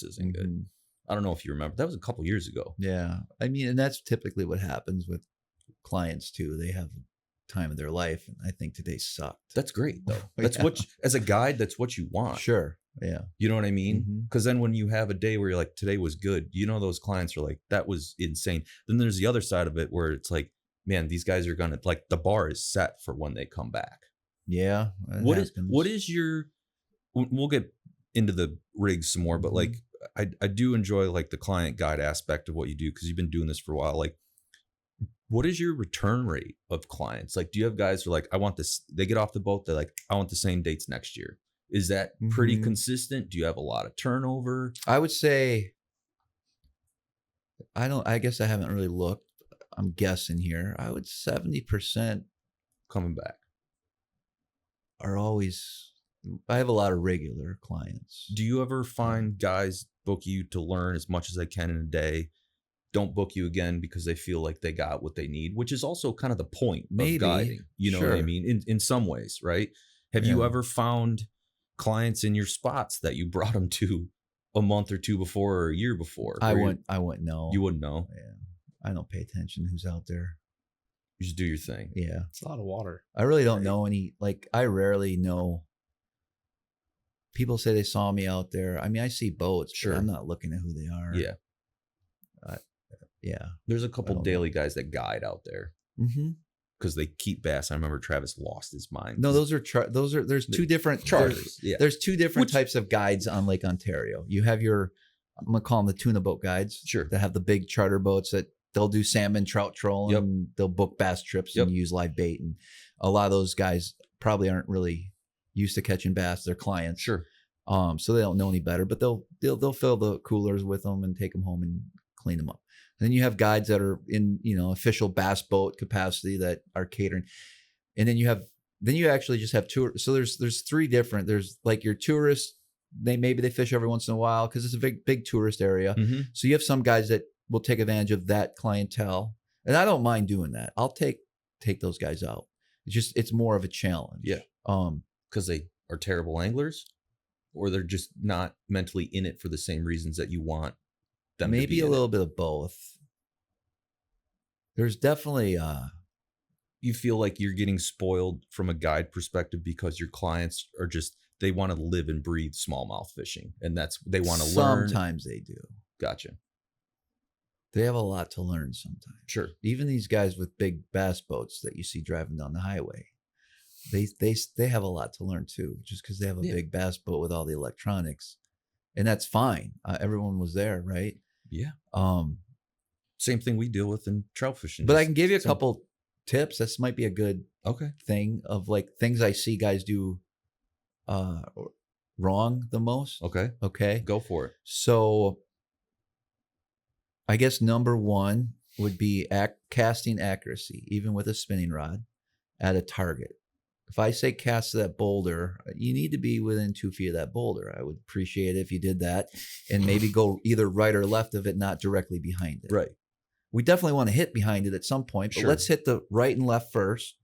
isn't good." I don't know if you remember. That was a couple years ago. Yeah. I mean, and that's typically what happens with clients too. They have a time of their life. And I think today sucked. That's great though. That's as a guide, that's what you want. Sure. Yeah. You know what I mean? Because then when you have a day where you're like, today was good, those clients are like, that was insane. Then there's the other side of it where it's like, man, these guys are going to, like, the bar is set for when they come back. Yeah. What is your, we'll get into the rigs some more, but like, I do enjoy like the client guide aspect of what you do because you've been doing this for a while. Like, what is your return rate of clients? Like, do you have guys who are like, I want this, they get off the boat, they're like, I want the same dates next year. Is that pretty consistent? Do you have a lot of turnover? I would say, I guess I haven't really looked. I'm guessing here. I would 70% coming back are always, I have a lot of regular clients. Do you ever find guys book you to learn as much as they can in a day, don't book you again because they feel like they got what they need, which is also kind of the point of guiding, you know what I mean? In some ways, right? Have you ever found clients in your spots that you brought them to a month or two before or a year before? I wouldn't know. You wouldn't know? Yeah. I don't pay attention to who's out there. You just do your thing. Yeah. It's a lot of water. I really don't know any, like, I rarely know. People say they saw me out there. I mean, I see boats, Sure. but I'm not looking at who they are. Yeah. Yeah. There's a couple daily guys that guide out there. Mm-hmm. Because they keep bass. I remember Travis lost his mind. No, there's two different charters. There's two different types of guides on Lake Ontario. You have I'm gonna call them the tuna boat guides. Sure. That have the big charter boats that they'll do salmon, trout trolling, and they'll book bass trips and use live bait. And a lot of those guys probably aren't really used to catching bass. They're clients. Sure. So they don't know any better, but they'll fill the coolers with them and take them home and clean them up. And then you have guides that are in, official bass boat capacity that are catering. And then you actually just have tour. So there's three different, there's like your tourists, maybe they fish every once in a while because it's a big tourist area. Mm-hmm. So you have some guys that will take advantage of that clientele. And I don't mind doing that. I'll take those guys out. It's more of a challenge. Yeah. Because they are terrible anglers, or they're just not mentally in it for the same reasons that you want them to be. Maybe a little bit of both. There's definitely you feel like you're getting spoiled from a guide perspective because your clients are just, they want to live and breathe smallmouth fishing, and they want to learn. Sometimes they do. Gotcha. They have a lot to learn sometimes. Sure. Even these guys with big bass boats that you see driving down the highway, they have a lot to learn too, just because they have a big bass boat with all the electronics, and that's fine. Everyone was there, right? Yeah. Same thing we deal with in trout fishing. But I can give you a couple tips. This might be a good thing of like things I see guys do wrong the most. Okay. Go for it. So I guess number one would be casting accuracy, even with a spinning rod, at a target. If I say cast to that boulder, you need to be within 2 feet of that boulder. I would appreciate it if you did that, and maybe go either right or left of it, not directly behind it. Right. We definitely want to hit behind it at some point, but let's hit the right and left first.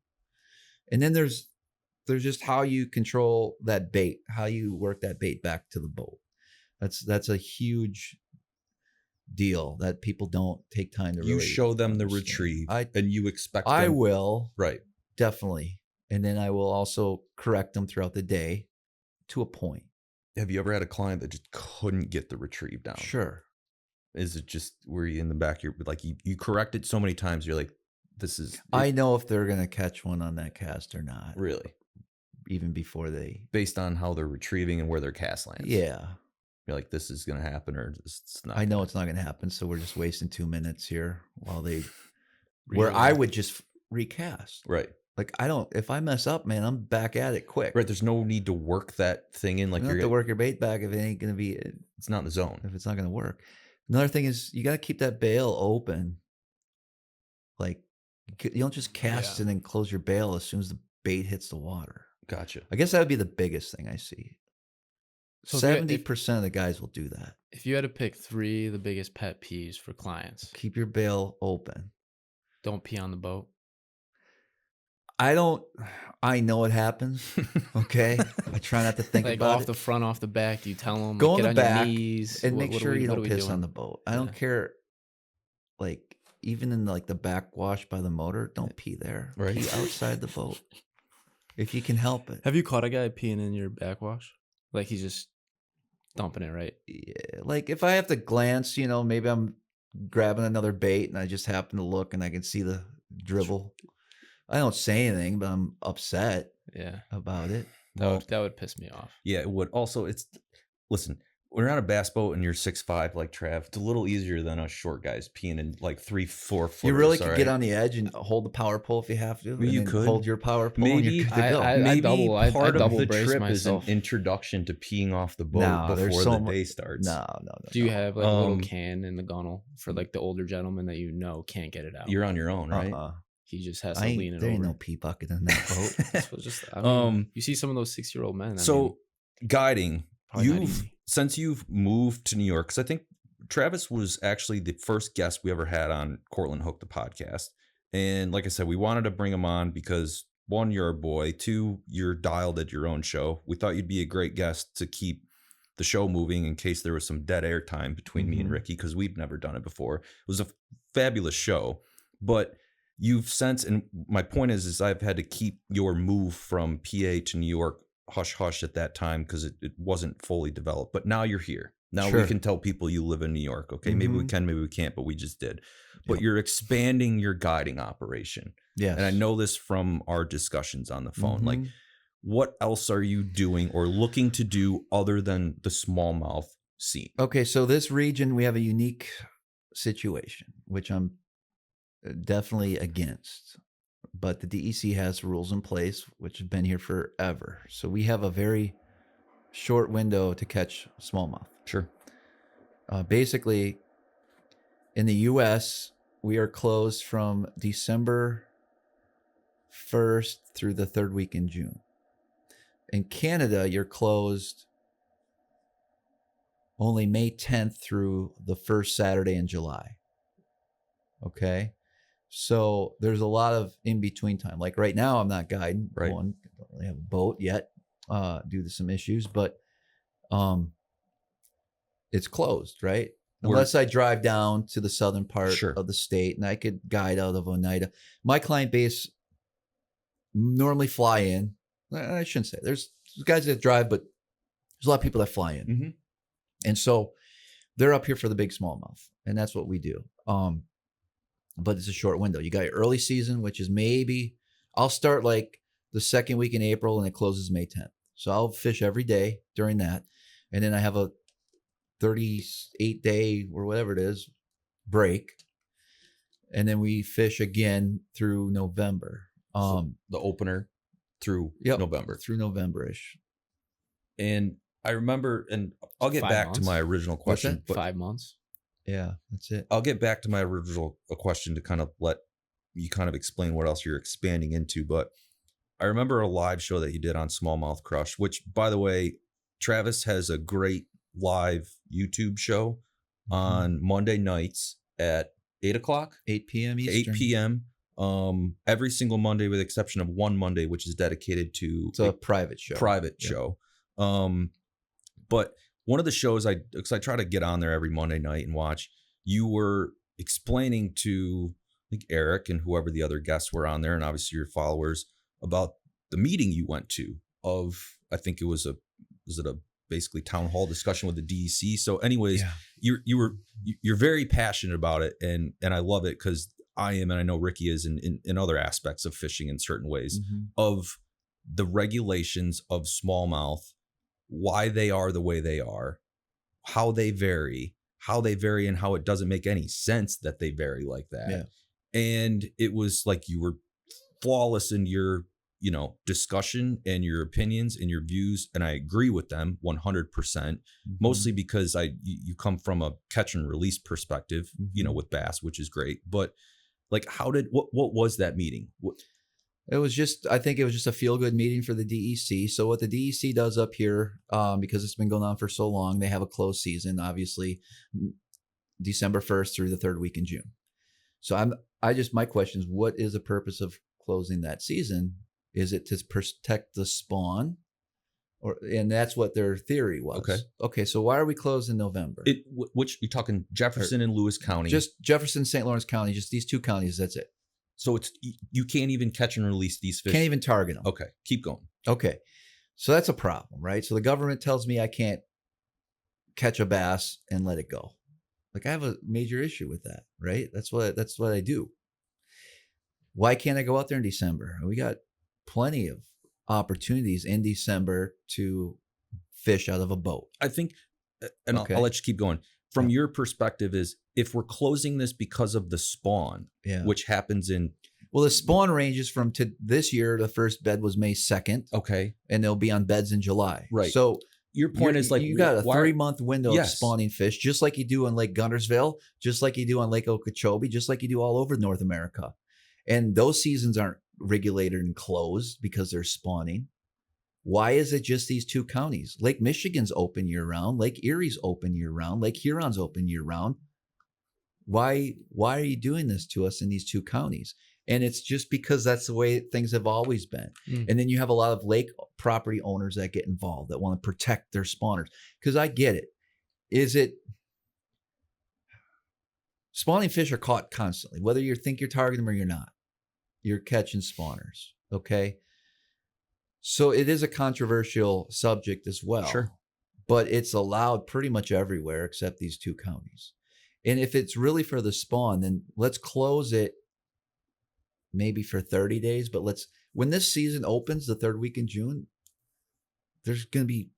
And then there's just how you control that bait, how you work that bait back to the boat. That's a huge deal that people don't take time to really You show them the understand. retrieve, and you expect them. I will. Right. Definitely. And then I will also correct them throughout the day to a point. Have you ever had a client that just couldn't get the retrieve down? Sure. Is it just where you in the back, you're like, you correct it so many times, you're like, this is... I know if they're going to catch one on that cast or not. Really? Even before they... Based on how they're retrieving and where their cast lands. Yeah. You're like, this is going to happen, or it's not. I know it's not going to happen, so we're just wasting 2 minutes here while they... where I would just recast. Right. Like, if I mess up, man, I'm back at it quick. Right. There's no need to work that thing in. Like, you don't have to work your bait back if it ain't going to be... It's not in the zone. If it's not going to work. Another thing is you got to keep that bail open. Like, you don't just cast and then close your bail as soon as the bait hits the water. Gotcha. I guess that would be the biggest thing I see. So 70% of the guys will do that. If you had to pick 3 of the biggest pet peeves for clients, keep your bail open. Don't pee on the boat. I know it happens. Okay. I try not to think like about off the front, off the back. Do you tell them go get on the back your knees and make sure you don't piss on the boat. I don't care. Like even in like the backwash by the motor, don't pee there. Right. Pee outside the boat if you can help it. Have you caught a guy peeing in your backwash? Like he's just dumping it, right? Yeah. Like if I have to glance, maybe I'm grabbing another bait and I just happen to look and I can see the dribble. I don't say anything, but I'm upset about it. That would piss me off. Yeah, it would. Also, listen, when you're on a bass boat and you're 6'5" like Trav, it's a little easier than us short guys peeing in like 3-4 footers. You really could get on the edge and hold the power pole if you have to. You could hold your power pole. Maybe I double the brace trip myself. is an introduction to peeing off the boat before the day starts. No. Do you have like a little can in the gunnel for like the older gentleman that can't get it out? You're on your own, right? He just has to lean it over. There ain't no pee bucket in that boat. You see some of those 6-year-old men. Guiding, since you've moved to New York, because I think Travis was actually the first guest we ever had on Cortland Hook, the podcast. And like I said, we wanted to bring him on because 1, you're a boy. 2, you're dialed at your own show. We thought you'd be a great guest to keep the show moving in case there was some dead air time between me and Ricky, because we'd never done it before. It was a fabulous show, but you've since, and my point is I've had to keep your move from PA to New York hush hush at that time because it wasn't fully developed. But now you're here. Now we can tell people you live in New York. Okay, maybe we can, maybe we can't, but we just did. But you're expanding your guiding operation. Yeah, and I know this from our discussions on the phone. Like, what else are you doing or looking to do other than the smallmouth scene? Okay, so this region, we have a unique situation, which I'm definitely against. But the DEC has rules in place, which have been here forever. So we have a very short window to catch smallmouth. Sure. Basically, in the U.S., we are closed from December 1st through the 3rd week in June. In Canada, you're closed only May 10th through the first Saturday in July. Okay? So there's a lot of in-between time. Like right now, I'm not guiding. Right. I don't really have a boat yet due to some issues, but it's closed, right? Unless I drive down to the southern part of the state and I could guide out of Oneida. My client base normally fly in. I shouldn't say. There's guys that drive, but there's a lot of people that fly in. And so they're up here for the big smallmouth, and that's what we do. But it's a short window. You got your early season, which is maybe, I'll start like the 2nd week in April and it closes May 10th. So I'll fish every day during that. And then I have a 38-day or whatever it is break. And then we fish again through November. So the opener through November. Through November-ish. And I remember, and I'll get back to my original question. But 5 months. Yeah, that's it. I'll get back to my original question to kind of let you kind of explain what else you're expanding into. But I remember a live show that you did on SmallmouthCrush, which, by the way, Travis has a great live YouTube show on Monday nights at 8 o'clock. 8 p.m. Eastern. 8 p.m. Every single Monday, with the exception of one Monday, which is dedicated to it's a private show. Show. But one of the shows because I try to get on there every Monday night and watch, you were explaining to like Eric and whoever the other guests were on there, and obviously your followers, about the meeting you went to of, I think it was a basically town hall discussion with the DEC. So anyways, you're very passionate about it, and I love it because I am, and I know Ricky is in other aspects of fishing in certain ways, of the regulations of smallmouth, why they are the way they are, how they vary, and how it doesn't make any sense that they vary like that. Yeah. And it was like you were flawless in your, discussion and your opinions and your views. And I agree with them 100%, mostly because you come from a catch and release perspective, with bass, which is great. But like, what was that meeting? It was I think it was just a feel-good meeting for the DEC. So what the DEC does up here, because it's been going on for so long, they have a closed season, obviously, December 1st through the 3rd week in June. So my question is, what is the purpose of closing that season? Is it to protect the spawn? And that's what their theory was. Okay. So why are we closed in November? Which you're talking Jefferson and Lewis County? Just Jefferson, St. Lawrence County, just these two counties. That's it. So you can't even catch and release these fish. Can't even target them. Okay, keep going. Okay, so that's a problem, right? So the government tells me I can't catch a bass and let it go. Like, I have a major issue with that, right? That's what I do. Why can't I go out there in December? We got plenty of opportunities in December to fish out of a boat. I think, and I'll let you keep going. From your perspective, is if we're closing this because of the spawn, which happens in... Well, the spawn ranges from this year, the first bed was May 2nd. Okay. And they'll be on beds in July. Right. So your point is like... You got a 3-month window of spawning fish, just like you do on Lake Guntersville, just like you do on Lake Okeechobee, just like you do all over North America. And those seasons aren't regulated and closed because they're spawning. Why is it just these two counties? Lake Michigan's open year-round. Lake Erie's open year-round. Lake Huron's open year-round. Why are you doing this to us in these two counties? And it's just because that's the way things have always been. And then you have a lot of lake property owners that get involved that want to protect their spawners. Because I get it. Spawning fish are caught constantly, whether you think you're targeting them or you're not. You're catching spawners. Okay. So it is a controversial subject as well. Sure. But it's allowed pretty much everywhere except these 2 counties. And if it's really for the spawn, then let's close it maybe for 30 days. But when this season opens, the 3rd week in June, there's going to be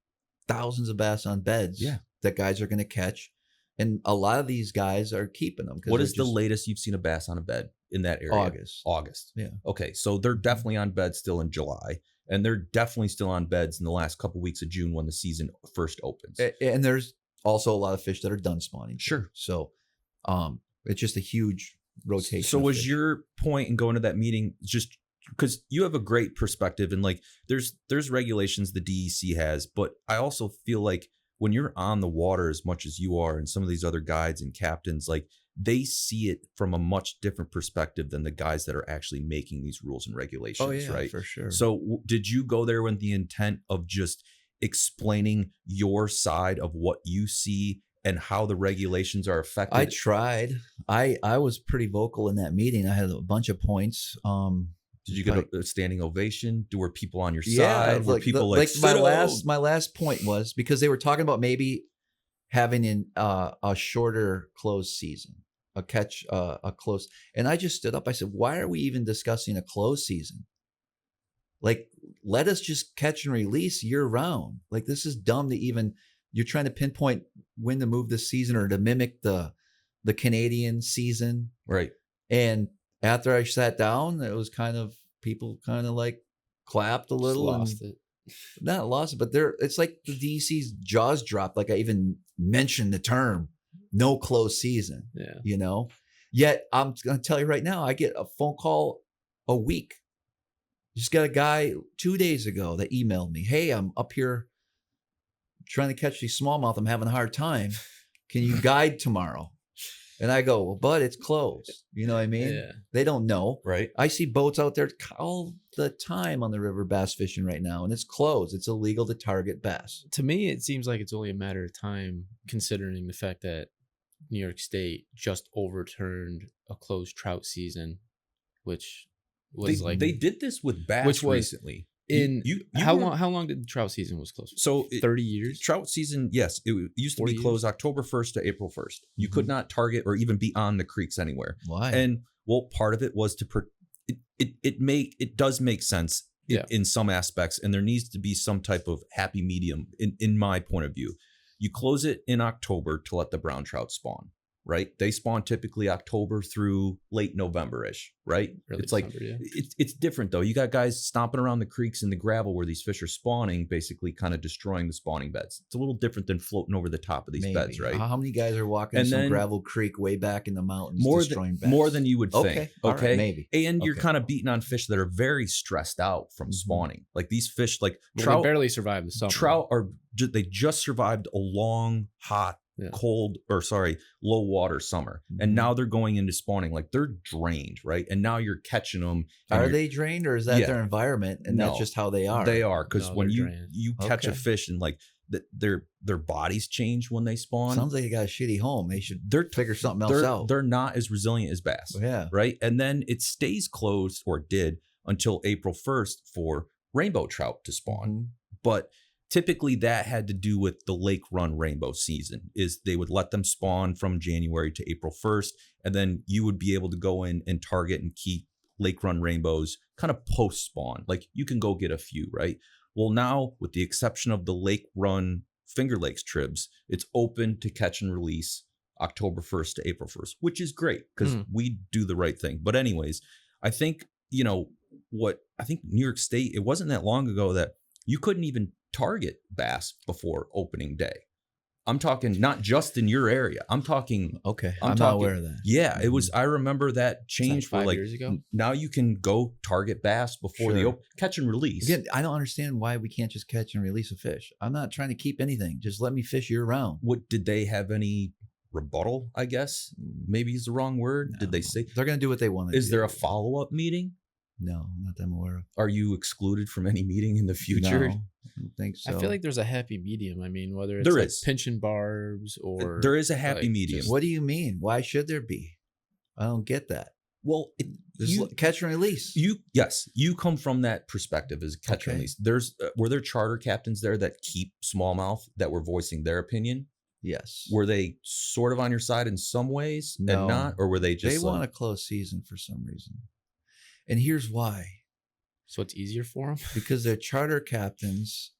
thousands of bass on beds that guys are going to catch. And a lot of these guys are keeping them. What is the latest you've seen a bass on a bed in that area? August. Yeah. Okay. So they're definitely on beds still in July. And they're definitely still on beds in the last couple of weeks of June when the season first opens. And there's also a lot of fish that are done spawning. Sure. So it's just a huge rotation. So was your point in going to that meeting just because you have a great perspective and like there's regulations the DEC has, but I also feel like when you're on the water as much as you are and some of these other guides and captains, like they see it from a much different perspective than the guys that are actually making these rules and regulations, right? For sure. So did you go there with the intent of just explaining your side of what you see and how the regulations are affected? I tried. I was pretty vocal in that meeting. I had a bunch of points. Did you get a standing ovation? Were people on your side? Were people my last point was because they were talking about maybe having a shorter closed season, a close. And I just stood up. I said, why are we even discussing a closed season? Like, let us just catch and release year round. Like, this is dumb to even, you're trying to pinpoint when to move this season or to mimic the Canadian season. Right. And after I sat down, it was people like clapped a little. Not lost it, but it's like the DC's jaws dropped. Like I even mentioned the term no closed season. Yeah. Yet I'm going to tell you right now, I get a phone call a week. Just got a guy 2 days ago that emailed me. Hey, I'm up here trying to catch these smallmouth. I'm having a hard time. Can you guide tomorrow? And I go, well, bud, it's closed. You know what I mean? Yeah. They don't know. Right. I see boats out there all the time on the river bass fishing right now, and it's closed. It's illegal to target bass. To me, it seems like it's only a matter of time, considering the fact that New York State just overturned a closed trout season, which was they did this with bass recently. How long did the trout season was closed? So 30 years. Trout season, yes, it used to be closed October 1st to April 1st. You could not target or even be on the creeks anywhere. Why? And well, part of it was it does make sense in some aspects, and there needs to be some type of happy medium in my point of view. You close it in October to let the brown trout spawn. Right, they spawn typically October through late November-ish. Right, Early it's like December, it's different though. You got guys stomping around the creeks and the gravel where these fish are spawning, basically kind of destroying the spawning beds. It's a little different than floating over the top of these beds, right? How many guys are walking some gravel creek way back in the mountains destroying beds? More than you would think. Okay, right, maybe. And you're kind of beating on fish that are very stressed out from spawning. Like these fish, like trout, they barely survived the summer. Trout they just survived a long, hot, low water summer, and now they're going into spawning. Like they're drained, right? And now you're catching them. Are they drained, or is that their environment and that's just how they are? They are, because when you catch a fish and like their bodies change when they spawn. Sounds like they got a shitty home. They should figure something else out. They're not as resilient as bass. Yeah, right. And then it stays closed, or did, until April 1st for rainbow trout to spawn, but typically that had to do with the lake run rainbow season. Is they would let them spawn from January to April 1st, and then you would be able to go in and target and keep lake run rainbows kind of post spawn. Like you can go get a few, right? Well, now with the exception of the lake run Finger Lakes tribs, it's open to catch and release October 1st to April 1st, which is great because we do the right thing. But anyways, I think, New York State, it wasn't that long ago that you couldn't even target bass before opening day. I'm talking not just in your area. I'm talking. Okay, I'm not aware of that. Yeah, it was. I remember that changed for 5 years ago. Now you can go target bass before the catch and release. Again, I don't understand why we can't just catch and release a fish. I'm not trying to keep anything. Just let me fish year round. What did they have any rebuttal, I guess maybe is the wrong word. No. Did they say They're going to do what they want to do. Is there a follow-up meeting? No, not that I'm aware of. Are you excluded from any meeting in the future? No, I don't think so. I feel like there's a happy medium. I mean, whether it's There like is. pinching barbs or There is a happy like, medium. What do you mean? Why should there be? I don't get that. Well, Catch and release. You come from that perspective as a catch and Okay. release. There's were there charter captains there that keep smallmouth that were voicing their opinion? Yes. Were they sort of on your side in some ways No. and not, or were they just They want a close season for some reason. And here's why. so it's easier for them. Because they're charter captains.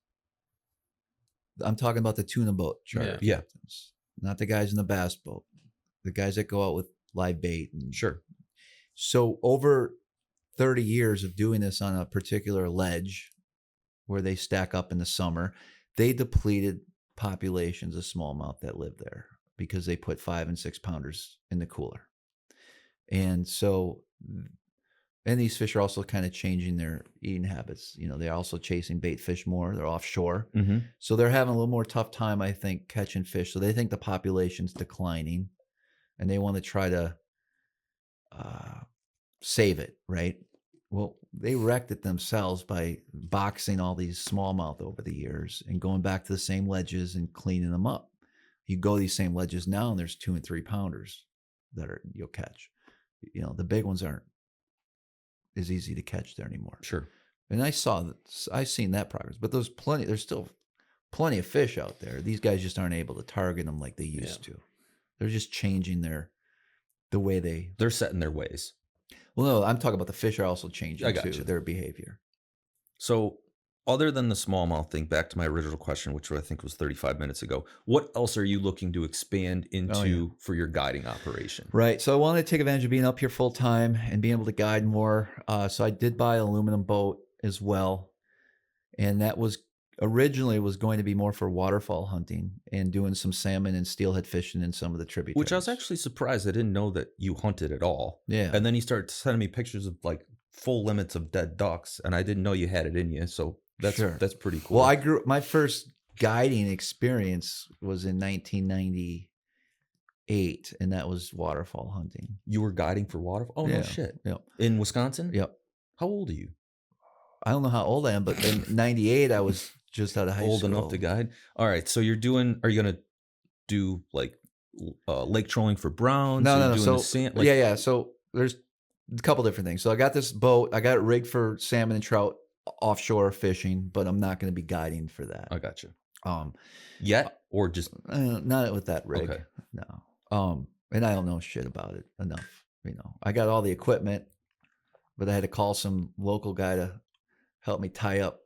I'm talking about the tuna boat charter Yeah. captains, not the guys in the bass boat, the guys that go out with live bait. And Sure. so over 30 years of doing this on a particular ledge where they stack up in the summer, they depleted populations of smallmouth that live there because they put 5 and 6 pounders in the cooler. And so, and these fish are also kind of changing their eating habits. You know, they're also chasing bait fish more. They're offshore. Mm-hmm. So they're having a little more tough time, I think, catching fish. So they think the population's declining and they want to try to save it, right? Well, they wrecked it themselves by boxing all these smallmouth over the years and going back to the same ledges and cleaning them up. You go to these same ledges now and there's 2 and 3 pounders that you'll catch. You know, the big ones aren't as easy to catch there anymore. Sure. And I've seen that progress, but there's still plenty of fish out there. These guys just aren't able to target them like they used to. They're just changing the way They're set in their ways. well, no, I'm talking about the fish are also changing I got too, you. their behavior. So other than the smallmouth thing, back to my original question, which I think was 35 minutes ago, what else are you looking to expand into for your guiding operation? Right. So I wanted to take advantage of being up here full time and being able to guide more. So I did buy an aluminum boat as well. And that was originally was going to be more for waterfall hunting and doing some salmon and steelhead fishing in some of the tributaries. Which I was actually surprised. I didn't know that you hunted at all. Yeah. And then you started sending me pictures of like full limits of dead ducks, and I didn't know you had it in you. So that's pretty cool. Well, my first guiding experience was in 1998, and that was waterfall hunting. You were guiding for waterfall? Oh, Yeah. no shit. Yep. In Wisconsin? Yep. How old are you? I don't know how old I am, but in 98, I was just out of high school. Old enough to guide? All right. So are you going to do like lake trolling for browns? No. So yeah. So there's a couple different things. So I got this boat. I got it rigged for salmon and trout offshore fishing, but I'm not going to be guiding for that. I got you. Yet or just not with that rig. Okay. No. And I don't know shit about it enough. You know, I got all the equipment, but I had to call some local guy to help me tie up,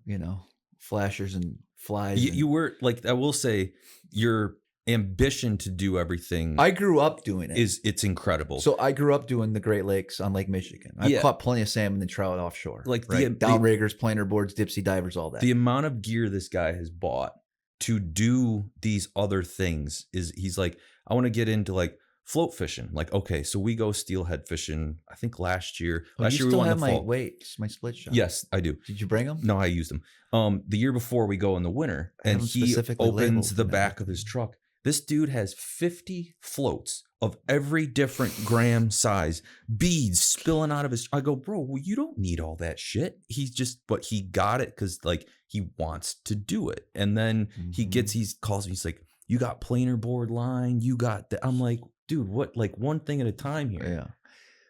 you know, flashers and flies. You were like, I will say, your ambition to do everything. I grew up doing it. It's incredible. So I grew up doing the Great Lakes on Lake Michigan. I caught plenty of salmon and trout offshore. Like right? Downriggers, planer boards, dipsy divers, all that. The amount of gear this guy has bought to do these other things he's like, I want to get into like float fishing. Like, okay, so we go steelhead fishing. I think last year. Last year we won the fall. My split shot. Yes, I do. Did you bring them? No, I used them. The year before we go in the winter, and he opens the back of his truck. This dude has 50 floats of every different gram size, beads spilling out of his. I go, bro, well, you don't need all that shit. But he got it because like he wants to do it. And then he calls me, he's like, you got planer board line, you got that. I'm like, dude, what? Like one thing at a time here. Yeah.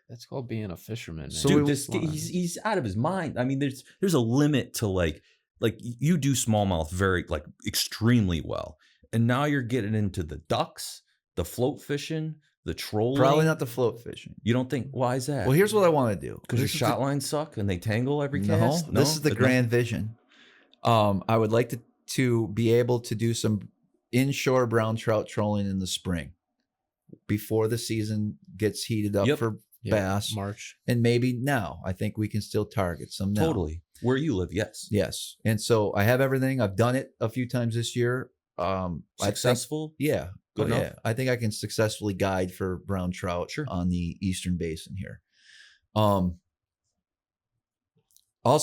That's called being a fisherman, man. So dude, he's out of his mind. I mean, there's a limit to like you do smallmouth very like extremely well. And now you're getting into the ducks, the float fishing, the trolling. Probably not the float fishing. You don't think? Why is that? Well, here's what I want to do. Because your shot lines suck and they tangle every cast? No, this is the grand vision. I would like to be able to do some inshore brown trout trolling in the spring before the season gets heated up for bass. March. And maybe now. I think we can still target some now. Totally. Where you live, yes. Yes. And so I have everything. I've done it a few times this year. Successful? Yeah. Good enough. Yeah. I think I can successfully guide for brown trout on the eastern basin here. Also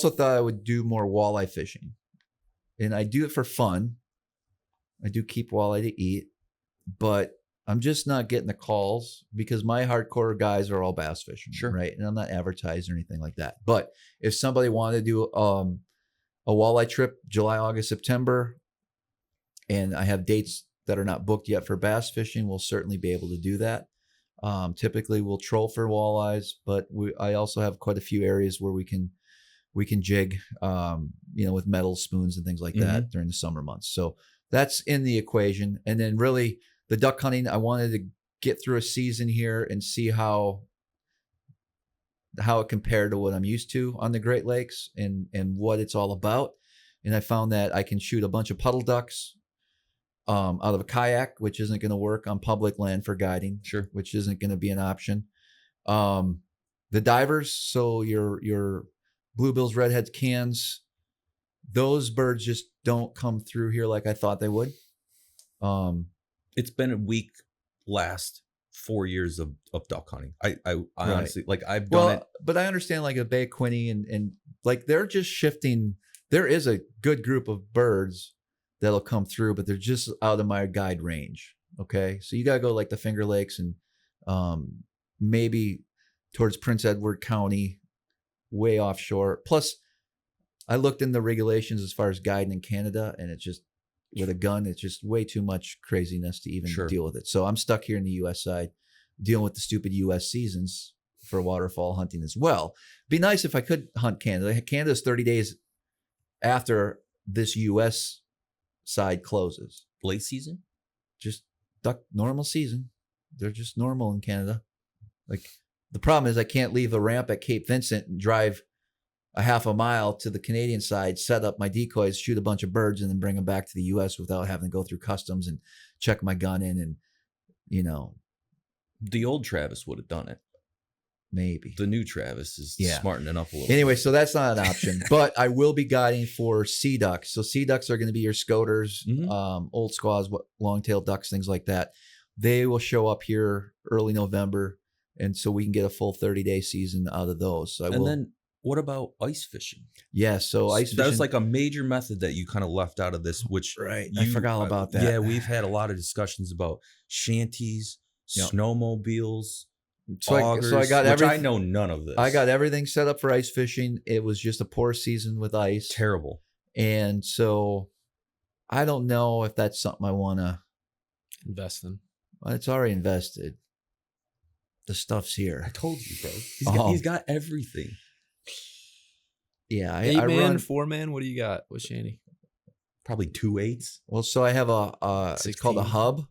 thought I would do more walleye fishing. And I do it for fun. I do keep walleye to eat. but I'm just not getting the calls because my hardcore guys are all bass fishing, right? And I'm not advertising or anything like that. But if somebody wanted to do a walleye trip, July, August, September, and I have dates that are not booked yet for bass fishing, we'll certainly be able to do that. Typically, we'll troll for walleyes, but I also have quite a few areas where we can jig, with metal spoons and things like that during the summer months. So that's in the equation. And then really the duck hunting, I wanted to get through a season here and see how it compared to what I'm used to on the Great Lakes and what it's all about. And I found that I can shoot a bunch of puddle ducks out of a kayak, which isn't going to work on public land for guiding, which isn't going to be an option. The divers, so your bluebills, redheads, cans, those birds just don't come through here like I thought they would. It's been a weak last 4 years of duck hunting. I honestly, like, I've done it. But I understand, like, a Bay Quinny and like they're just shifting. There is a good group of birds that'll come through, but they're just out of my guide range. Okay. So you got to go like the Finger Lakes and maybe towards Prince Edward County, way offshore. Plus, I looked in the regulations as far as guiding in Canada, and it's just, with a gun, it's just way too much craziness to even deal with it. So I'm stuck here in the U.S. side, dealing with the stupid U.S. seasons for waterfowl hunting as well. Be nice if I could hunt Canada. Canada's 30 days after this U.S. side closes. Late season? Just duck normal season. They're just normal in Canada. Like, the problem is I can't leave a ramp at Cape Vincent and drive a half a mile to the Canadian side, set up my decoys, shoot a bunch of birds, and then bring them back to the U.S. without having to go through customs and check my gun in. And, the old Travis would have done it. Maybe. The new Travis is smartening up a little Anyway, bit. so that's not an option. But I will be guiding for sea ducks. So sea ducks are going to be your scoters, old squaws, long-tailed ducks, things like that. They will show up here early November, and so we can get a full 30-day season out of those. So then what about ice fishing? Yeah, so ice fishing. That's like a major method that you kind of left out of this, which I forgot all about that. Yeah, we've had a lot of discussions about shanties, snowmobiles, augers, so I got which I know none of this. I got everything set up for ice fishing. It was just a poor season with ice. Terrible. And so I don't know if that's something I want to invest in. Well, it's already invested. The stuff's here. I told you, bro. He's got everything. Yeah, I run 4-man. What do you got? What's Shanny? Probably 2 8s. Well, so I have it's called a hub.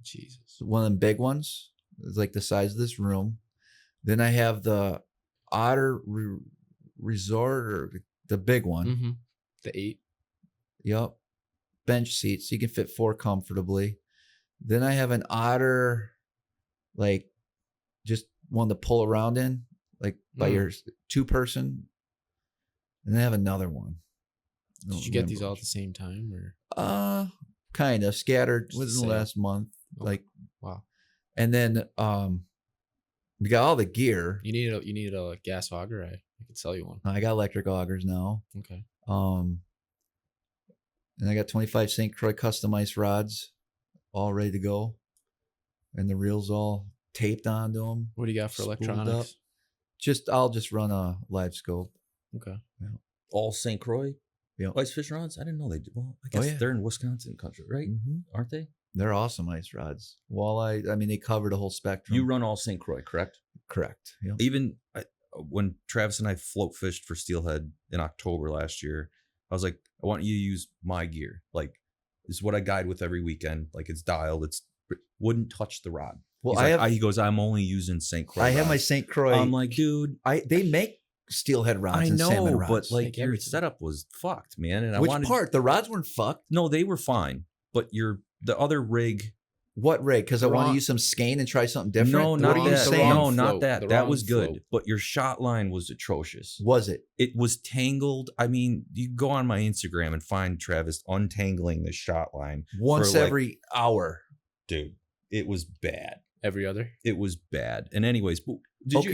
Jesus, one of them big ones. It's like the size of this room. Then I have the Otter Resort, or the big one. The 8. Yep. Bench seats. So you can fit 4 comfortably. Then I have an Otter, like, just one to pull around in, like by your 2-person. And I have another one. Did you get these all at the same time, or? Kind of scattered within the last month. Okay. Like, wow. And then we got all the gear. You need a gas auger. I could sell you one. I got electric augers now. Okay. And I got 25 St. Croix customized rods, all ready to go, and the reels all taped onto them. What do you got for electronics? I'll just run a live scope. Okay. Yeah. All St. Croix Yep. ice fish rods? I didn't know they did. Well, I guess they're in Wisconsin country, right? Aren't they? They're awesome ice rods. Walleye, I mean, they cover the whole spectrum. You run all St. Croix, correct? Correct. Yep. Even when Travis and I float fished for steelhead in October last year, I was like, I want you to use my gear. Like, this is what I guide with every weekend. Like, it's dialed. It's wouldn't touch the rod. Well, he goes, I'm only using St. Croix. I have my St. Croix. I'm like, dude, they make steelhead rods and salmon rods. But like your setup was fucked, man. And Which part? The rods weren't fucked. No, they were fine. But the other rig. What rig? Because I want to use some skein and try something different. No, not that. No, not that. That was good. Float. But your shot line was atrocious. Was it? It was tangled. I mean, you go on my Instagram and find Travis untangling the shot line once every hour. Dude, it was bad. Every other? It was bad. And anyways, did you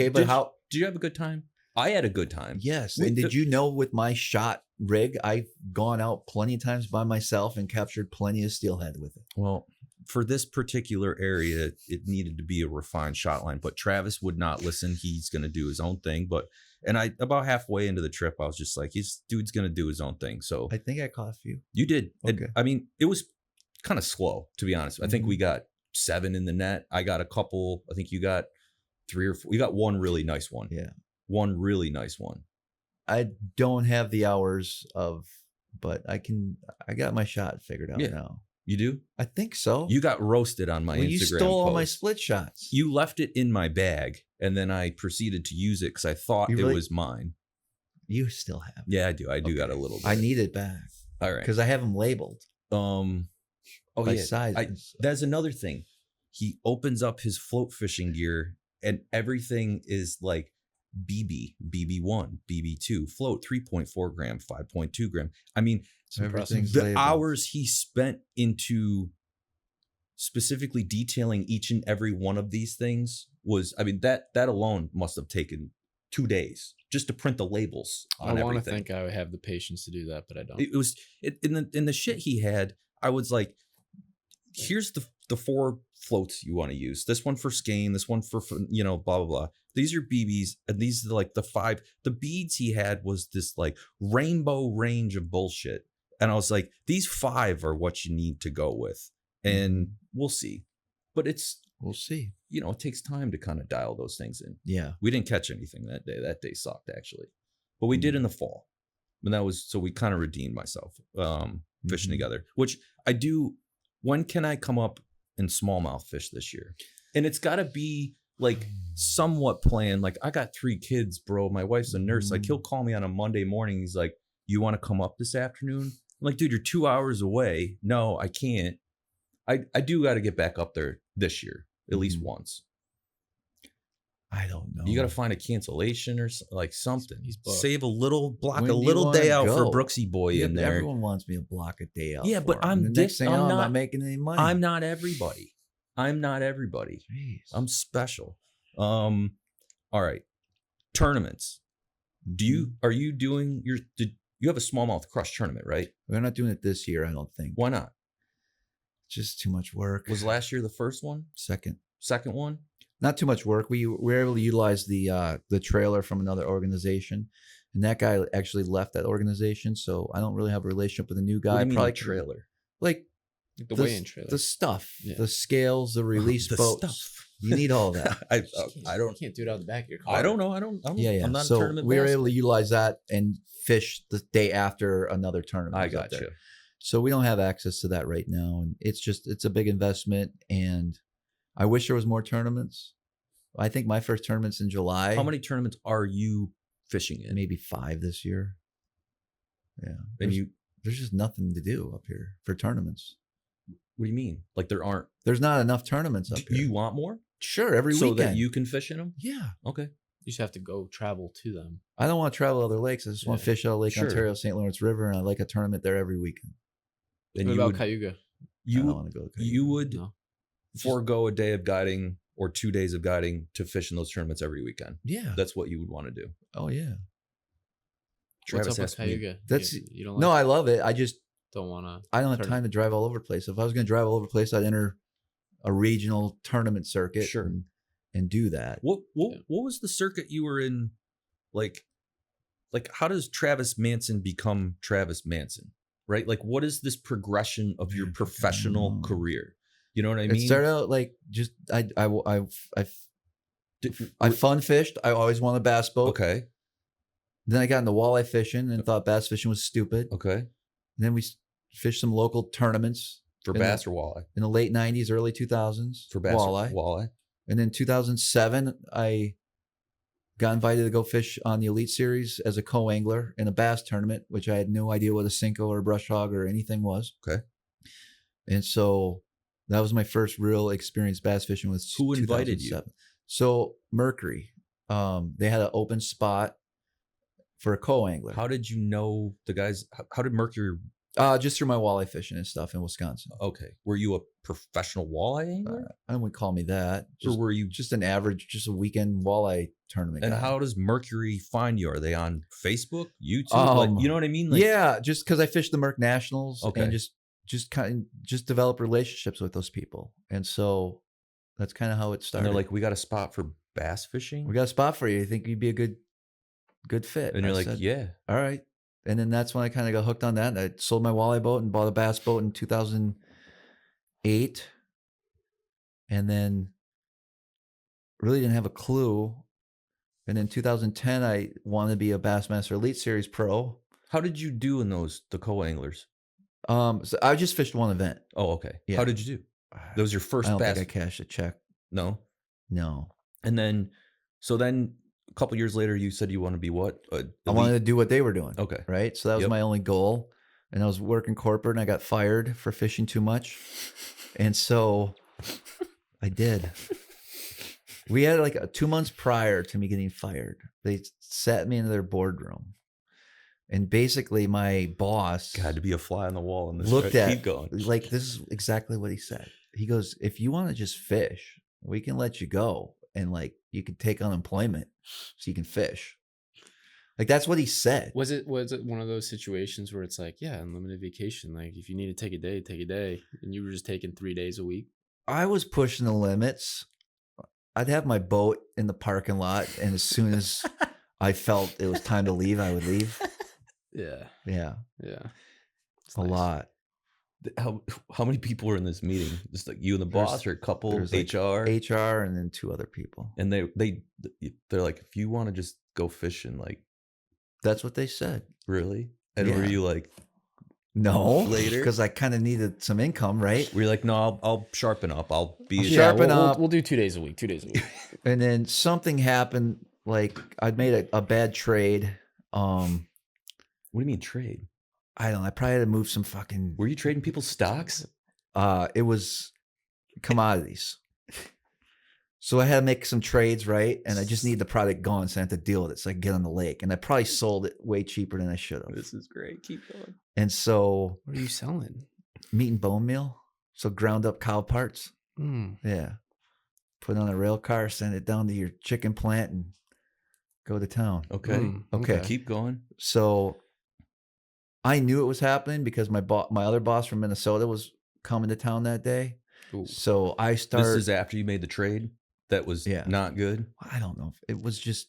have a good time? I had a good time. Yes. And did you know, with my shot rig, I've gone out plenty of times by myself and captured plenty of steelhead with it. Well, for this particular area, it needed to be a refined shot line, but Travis would not listen. He's going to do his own thing. And I, about halfway into the trip, I was just like, this dude's going to do his own thing. So I think I caught a few. You did. Okay. I mean, it was kind of slow, to be honest. I think we got 7 in the net. I got a couple. I think you got 3 or 4. We got one really nice one. Yeah. One really nice one. I don't have the hours but I got my shot figured out now. You do? I think so. You got roasted on my Instagram You stole post. all my split shots. You left it in my bag, and then I proceeded to use it because I thought it was mine. You still have it. Yeah, I do. I do got a little bit. I need it back. All right. Because I have them labeled. By sizes. That's another thing. He opens up his float fishing gear, and everything is like BB1, BB2, float 3.4 gram, 5.2 gram. I mean, the labeled. Hours he spent into specifically detailing each and every one of these things was, I mean, that alone must have taken 2 days just to print the labels on everything. I want to think I would have the patience to do that, but I don't. It was in the shit he had. I was like, here's the 4 floats you want to use. This one for skein, this one for blah blah blah. These are BBs, and these are like the 5. The beads he had was this like rainbow range of bullshit, and I was like, these 5 are what you need to go with, and we'll see. But we'll see. It takes time to kind of dial those things in. Yeah, we didn't catch anything that day. That day sucked actually, but we did in the fall, and that was so we kind of redeemed myself fishing together, which I do. When can I come up and smallmouth fish this year? And it's got to be like somewhat planned. Like, I got 3 kids, bro. My wife's a nurse. Like, he'll call me on a Monday morning. He's like, you want to come up this afternoon? I'm like, dude, you're 2 hours away. No, I can't. I do got to get back up there this year, at least once. I don't know. You got to find a cancellation or like something. Save a little block, When a do you little wanna day out for go? Brooksy boy in there. Everyone wants me to block a day out. Yeah, for but them. I'm The next thing I'm not making any money. I'm not everybody. I'm not everybody. Jeez. I'm special. All right. Tournaments. Are you doing you have a Smallmouth Crush tournament, right? We're not doing it this year, I don't think. Why not? Just too much work. Was last year the first one? Second one? Not too much work. We were able to utilize the trailer from another organization, and that guy actually left that organization, so I don't really have a relationship with the new guy. What do you mean probably trailer? Like the weigh-in trailer, the stuff, the scales, the release boats. Stuff. You need all that. I don't. You can't do it out the back of your car. I don't know. Yeah. I'm not so a tournament. we were able to utilize that and fish the day after another tournament. I got you. So we don't have access to that right now, and it's a big investment, and I wish there was more tournaments. I think my first tournament's in July. How many tournaments are you fishing in? Maybe 5 this year. Yeah. And there's just nothing to do up here for tournaments. What do you mean? Like there's not enough tournaments up here. You want more? Sure, every weekend. So that you can fish in them? Yeah. Okay. You just have to go travel to them. I don't want to travel other lakes. I just want to fish out of Lake Ontario, St. Lawrence River, and I like a tournament there every weekend. And what about Cayuga? I don't want to go to Cayuga. You would forego a day of guiding or 2 days of guiding to fish in those tournaments every weekend. Yeah. That's what you would want to do. Oh, yeah. What's up with Cayuga? You don't I love it. I just don't want to. I don't have time to drive all over the place. If I was going to drive all over the place, I'd enter a regional tournament circuit and do that. What was the circuit you were in? Like how does Travis Manson become Travis Manson? Right? Like, what is this progression of your professional career? You know what I mean? It started out like just I fun fished. I always wanted a bass boat. Okay. Then I got into walleye fishing and thought bass fishing was stupid. Okay. And then we fished some local tournaments for bass or walleye in the late 90s, early 2000s for bass walleye. Walleye. And then 2007, I got invited to go fish on the Elite Series as a co-angler in a bass tournament, which I had no idea what a Cinco or a brush hog or anything was. Okay. And so that was my first real experience bass fishing. Who invited you? So Mercury, they had an open spot for a co-angler. How did you know the guys? How did Mercury? Just through my walleye fishing and stuff in Wisconsin. Okay. Were you a professional walleye angler? I wouldn't call me that. Or were you just an average, just a weekend walleye tournament And guy. how does Mercury find you? Are they on Facebook, YouTube? You know what I mean? Yeah, just because I fished the Merc Nationals and just just develop relationships with those people. And so that's kind of how it started. And they're like, we got a spot for bass fishing. We got a spot for you. You think you'd be a good fit? And you're I like, said, yeah. All right. And then that's when I kind of got hooked on that. I sold my walleye boat and bought a bass boat in 2008. And then really didn't have a clue. And in 2010, I wanted to be a Bassmaster Elite Series pro. How did you do in the co-anglers? So I just fished one event. Oh, okay. Yeah. How did you do? That was your first I don't bass. think I cashed a check. No. And then a couple years later, you said you want to be what? I wanted to do what they were doing. Okay. Right. So that was my only goal. And I was working corporate and I got fired for fishing too much. And so I did. We had like 2 months prior to me getting fired. They sat me into their boardroom. And basically my boss had to be a fly on the wall in this. Looked at, keep going. Like, this is exactly what he said. He goes, if you want to just fish, we can let you go. And like, you can take unemployment so you can fish. Like, that's what he said. Was it one of those situations where it's like, yeah, unlimited vacation. Like, if you need to take a day, take a day. And you were just taking 3 days a week? I was pushing the limits. I'd have my boat in the parking lot. And as soon as I felt it was time to leave, I would leave. Yeah. Yeah. It's a nice. lot. How many people were in this meeting? Just like you and the boss, or a couple? Like HR, and then 2 other people. And they're like, if you want to just go fishing, like, that's what they said. Really? And were you like, no, later? Because I kind of needed some income, right? We're like, no, I'll sharpen up. I'll be sharpen up. We'll do 2 days a week. 2 days a week. And then something happened. Like, I'd made a bad trade. What do you mean trade? I don't know. I probably had to move some fucking. Were you trading people's stocks? It was commodities. So I had to make some trades, right? And I just need the product gone, so I have to deal with it. So I can get on the lake. And I probably sold it way cheaper than I should have. This is great. Keep going. And so. What are you selling? Meat and bone meal. So ground up cow parts. Yeah. Put it on a rail car, send it down to your chicken plant, and go to town. Okay. Okay. Keep going. So I knew it was happening because my other boss from Minnesota was coming to town that day. Ooh. So I started. This is after you made the trade that was not good? I don't know. It was just,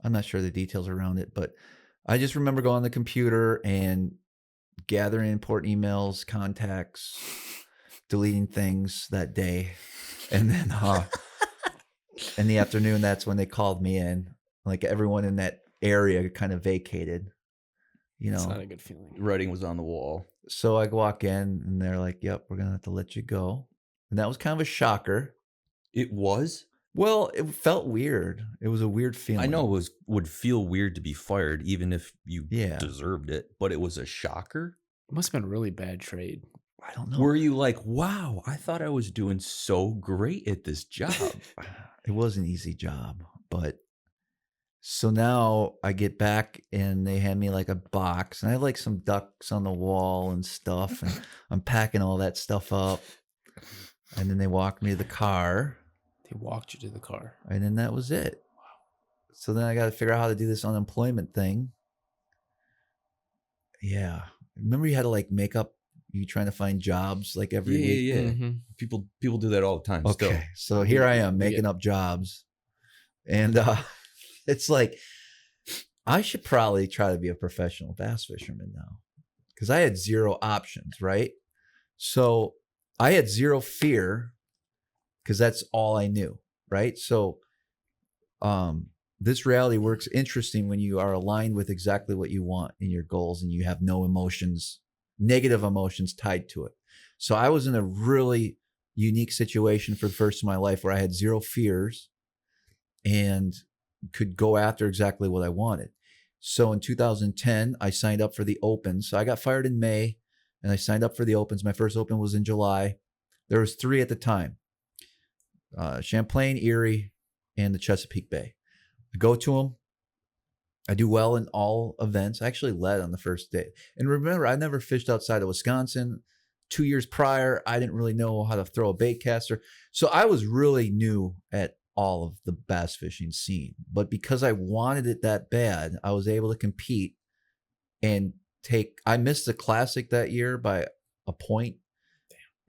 I'm not sure the details around it, but I just remember going on the computer and gathering important emails, contacts, deleting things that day. And then in the afternoon, that's when they called me in. Like, everyone in that area kind of vacated. You know, it's not a good feeling. Writing was on the wall. So I walk in and they're like, yep, we're going to have to let you go. And that was kind of a shocker. It was? Well, it felt weird. It was a weird feeling. I know it would feel weird to be fired, even if you deserved it, but it was a shocker. It must have been a really bad trade. I don't know. Were you like, wow, I thought I was doing so great at this job? It was an easy job, but so now I get back and they hand me like a box, and I have like some ducks on the wall and stuff, and I'm packing all that stuff up. And then they walked me to the car. They walked you to the car. And then that was it. Wow. So then I got to figure out how to do this unemployment thing. Yeah. Remember you had to like make up, you trying to find jobs like every week? Yeah. Mm-hmm. People do that all the time. Okay. So here I am making up jobs. And it's like, I should probably try to be a professional bass fisherman now. Because I had 0 options, right? So I had 0 fear because that's all I knew, right? So this reality works interesting when you are aligned with exactly what you want in your goals and you have no emotions, negative emotions tied to it. So I was in a really unique situation for the first of my life where I had 0 fears and could go after exactly what I wanted. So in 2010, I signed up for the Opens. So I got fired in May and I signed up for the Opens. My first Open was in July. There was 3 at the time. Champlain, Erie, and the Chesapeake Bay. I go to them. I do well in all events. I actually led on the first day. And remember, I never fished outside of Wisconsin. 2 years prior, I didn't really know how to throw a bait caster. So I was really new at all of the bass fishing scene. But because I wanted it that bad, I was able to compete and I missed the Classic that year by a point,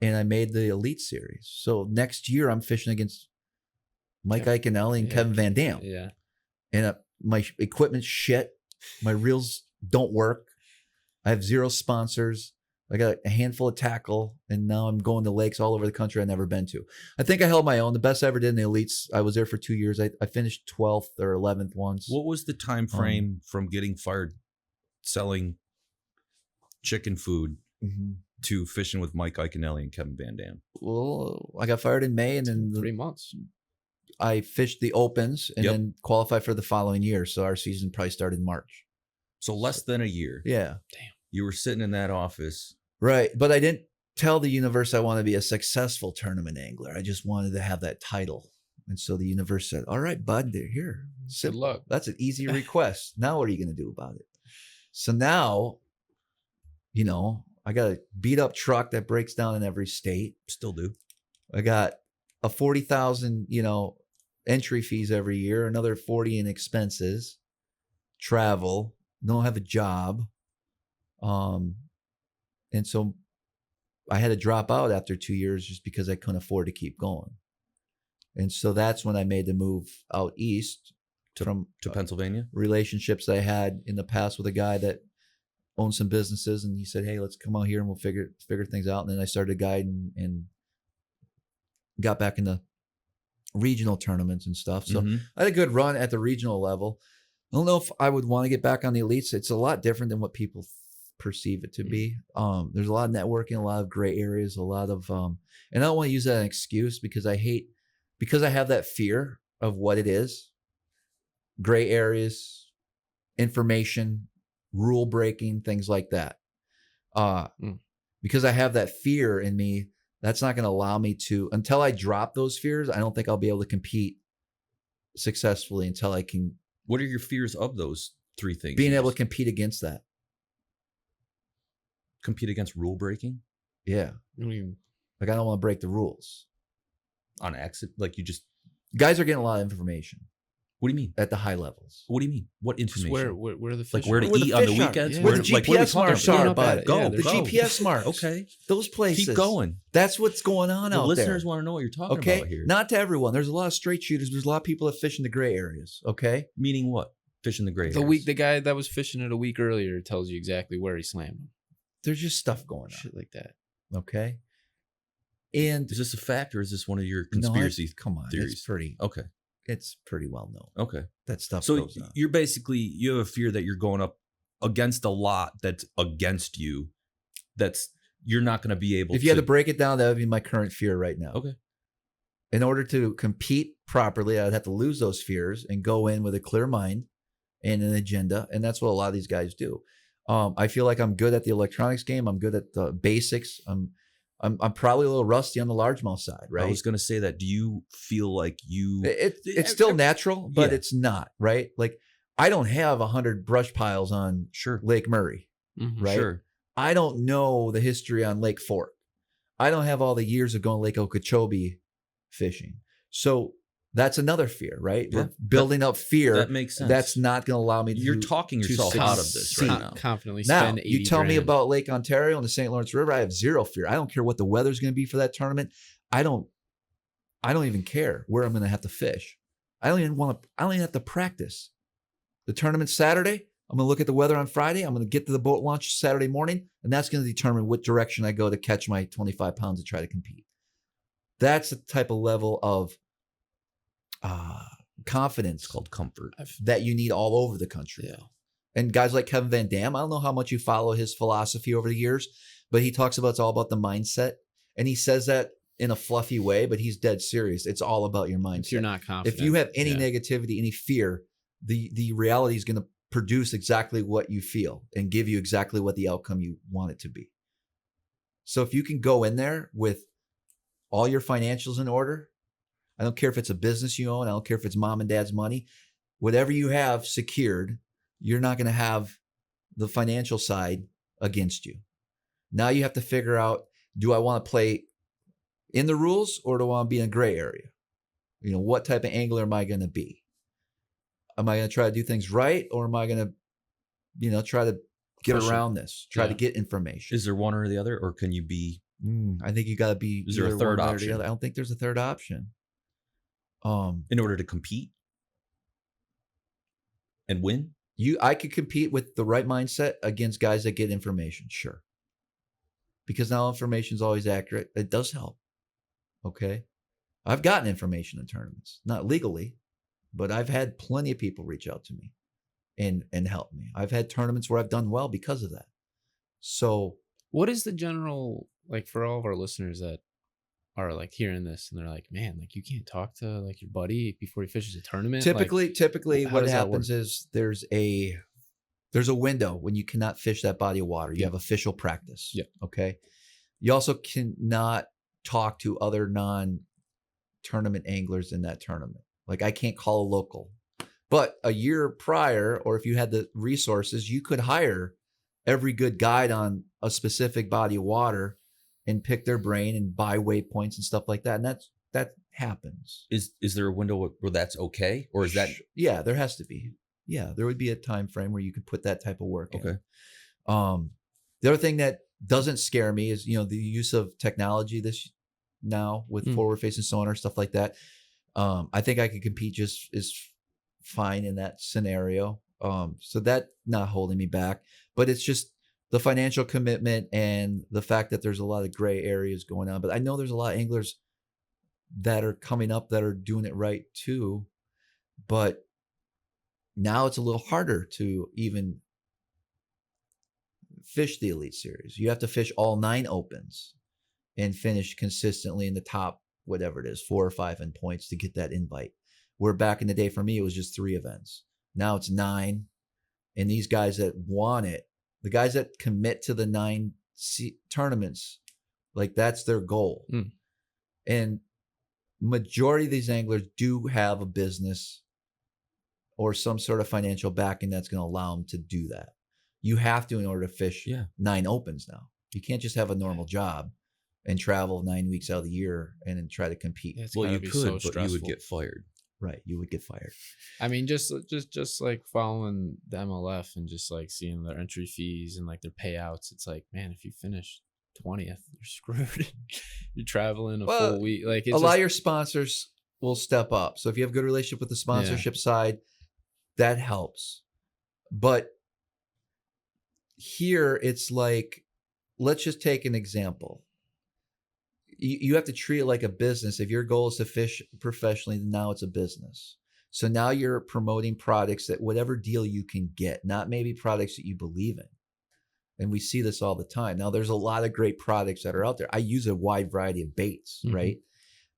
and I made the Elite Series. So next year I'm fishing against Mike Iaconelli and Kevin Van Dam. Yeah. And my equipment's shit. My reels don't work. I have 0 sponsors. I got a handful of tackle, and now I'm going to lakes all over the country I've never been to. I think I held my own. The best I ever did in the Elites, I was there for 2 years. I finished 12th or 11th once. What was the time frame from getting fired selling chicken food to fishing with Mike Iaconelli and Kevin Van Dam? Well, I got fired in May, and then 3 months. I fished the Opens and then qualified for the following year. So our season probably started in March. So less than a year. Yeah. Damn. You were sitting in that office. Right. But I didn't tell the universe I want to be a successful tournament angler. I just wanted to have that title. And so the universe said, all right, bud, they're here. Good luck. That's an easy request. Now what are you going to do about it? So now, you know, I got a beat up truck that breaks down in every state. Still do. I got a 40,000, you know, entry fees every year, another 40 in expenses, travel, don't have a job. And so I had to drop out after 2 years just because I couldn't afford to keep going. And so that's when I made the move out east to Pennsylvania. Relationships I had in the past with a guy that owned some businesses, and he said, hey, let's come out here and we'll figure things out. And then I started guiding and got back into regional tournaments and stuff. So I had a good run at the regional level. I don't know if I would want to get back on the elites. It's a lot different than what people perceive it to be. There's a lot of networking, a lot of gray areas, a lot of, and I don't want to use that as an excuse because I have that fear of what it is. Gray areas, information, rule breaking, things like that. Because I have that fear in me, that's not going to allow me to, until I drop those fears, I don't think I'll be able to compete successfully until I can. What are your fears of those 3 things? Being able to compete against that. Compete against rule breaking? Yeah. I mean, like I don't want to break the rules. On accident? Like you just. Guys are getting a lot of information. What do you mean? At the high levels. What do you mean? What information? Where the fish like where to are. eat on the weekends? Yeah. Where the GPS marks are, bud. Go. The GPS marks. Okay. Those places. Keep going. That's what's going on out there. The listeners want to know what you're talking about here. Not to everyone. There's a lot of straight shooters. There's a lot of people that fish in the gray areas. Okay. Meaning what? Fish in the gray areas. The guy that was fishing it a week earlier tells you exactly where he slammed them. There's just stuff going on. Shit like that. Okay. And is this a fact or is this one of your conspiracy theories? It's pretty. Okay. It's pretty well known. Okay. That stuff so goes on. you have a fear that you're going up against a lot that's against you. You're not going to be able to. If you had to break it down, that would be my current fear right now. Okay. In order to compete properly, I'd have to lose those fears and go in with a clear mind and an agenda. And that's what a lot of these guys do. I feel like I'm good at the electronics game. I'm good at the basics. I'm probably a little rusty on the largemouth side, right? I was going to say that. Do you feel like you? It's still natural, but it's not, right? Like I don't have 100 brush piles on Lake Murray, right? Sure. I don't know the history on Lake Fork. I don't have all the years of going Lake Okeechobee fishing. So that's another fear, right? Yeah. We're building up fear. That makes sense. That's not going to allow me to. You're talking yourself out of this right now. Confidently now, spend 80 you tell me grand. about Lake Ontario and the St. Lawrence River. I have zero fear. I don't care what the weather's going to be for that tournament. I don't even care where I'm going to have to fish. I don't even have to practice. The tournament's Saturday. I'm going to look at the weather on Friday. I'm going to get to the boat launch Saturday morning, and that's going to determine what direction I go to catch my 25 pounds to try to compete. That's the type of level of confidence, called comfort, that you need all over the country. Yeah. And guys like Kevin Van Dam, I don't know how much you follow his philosophy over the years, but he talks about it's all about the mindset. And he says that in a fluffy way, but he's dead serious. It's all about your mindset. If you're not confident. If you have any negativity, any fear, the reality is going to produce exactly what you feel and give you exactly what the outcome you want it to be. So if you can go in there with all your financials in order, I don't care if it's a business you own. I don't care if it's mom and dad's money. Whatever you have secured, you're not going to have the financial side against you. Now you have to figure out, do I want to play in the rules or do I want to be in a gray area? You know, what type of angler am I going to be? Am I going to try to do things right or am I going to, try to get around this. Try to get information. Is there one or the other, or can you be? I think you got to be. Is there a third option? I don't think there's a third option. In order to compete and win, I could compete with the right mindset against guys that get information, sure. Because now information is always accurate. It does help. Okay, I've gotten information in tournaments, not legally, but I've had plenty of people reach out to me and help me. I've had tournaments where I've done well because of that. So, what is the general, like, for all of our listeners that are like hearing this and they're like, man, like you can't talk to like your buddy before he fishes a tournament? Typically what happens is there's a window when you cannot fish that body of water. You have official practice. Yeah. Okay. You also cannot talk to other non-tournament anglers in that tournament. Like I can't call a local. But a year prior, or if you had the resources, you could hire every good guide on a specific body of water and pick their brain and buy waypoints and stuff like that. And that happens. Is there a window where that's okay? Or is that? Yeah, there has to be. Yeah, there would be a time frame where you could put that type of work in. The other thing that doesn't scare me is, the use of technology now with forward-facing sonar, stuff like that. I think I could compete just as fine in that scenario. So that's not holding me back. But it's just the financial commitment and the fact that there's a lot of gray areas going on. But I know there's a lot of anglers that are coming up that are doing it right too. But now it's a little harder to even fish the Elite Series. You have to fish all 9 opens and finish consistently in the top, whatever it is, 4 or 5 in points to get that invite. Where back in the day for me, it was just 3 events. Now it's 9. And these guys that want it, the guys that commit to the 9 tournaments, like that's their goal. And majority of these anglers do have a business or some sort of financial backing that's going to allow them to do that. You have to in order to fish 9 opens now. You can't just have a normal job and travel 9 weeks out of the year and then try to compete. Well, you could, but you would get fired. Right, you would get fired. I mean, just like following the MLF and just like seeing their entry fees and like their payouts. It's like, man, if you finish 20th, you're screwed. You're traveling a full week. Like a lot of your sponsors will step up. So if you have a good relationship with the sponsorship side, that helps. But here it's like, let's just take an example. You have to treat it like a business. If your goal is to fish professionally, then now it's a business. So now you're promoting products that whatever deal you can get, not maybe products that you believe in. And we see this all the time. Now there's a lot of great products that are out there. I use a wide variety of baits, right?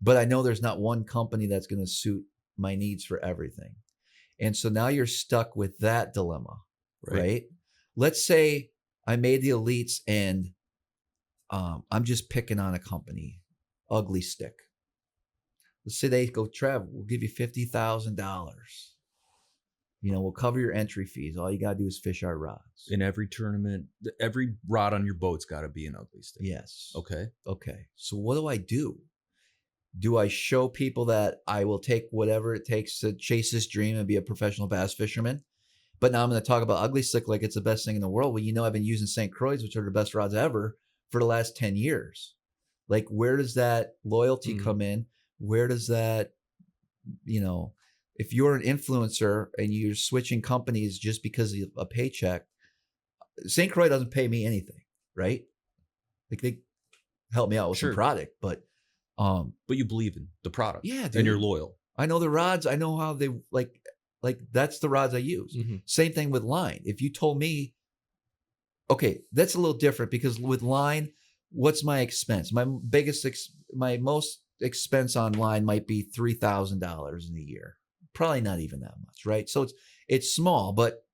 But I know there's not one company that's going to suit my needs for everything. And so now you're stuck with that dilemma, right? Let's say I made the Elites and I'm just picking on a company, Ugly Stick. Let's say they go, Trav, we'll give you $50,000. We'll cover your entry fees. All you got to do is fish our rods. In every tournament, every rod on your boat's got to be an Ugly Stick. Yes. Okay. So what do? Do I show people that I will take whatever it takes to chase this dream and be a professional bass fisherman? But now I'm going to talk about Ugly Stick like it's the best thing in the world. Well, I've been using St. Croix, which are the best rods ever, for the last 10 years. Like, where does that loyalty come in? Where does that, if you're an influencer and you're switching companies just because of a paycheck, St. Croix doesn't pay me anything, right? Like, they help me out with some product, but you believe in the product. Yeah, dude. And you're loyal. I know the rods. I know how they like that's the rods I use. Same thing with line. If you told me, okay, that's a little different because with line, what's my expense? My most expense on line might be $3,000 in a year. Probably not even that much, right? So it's small, but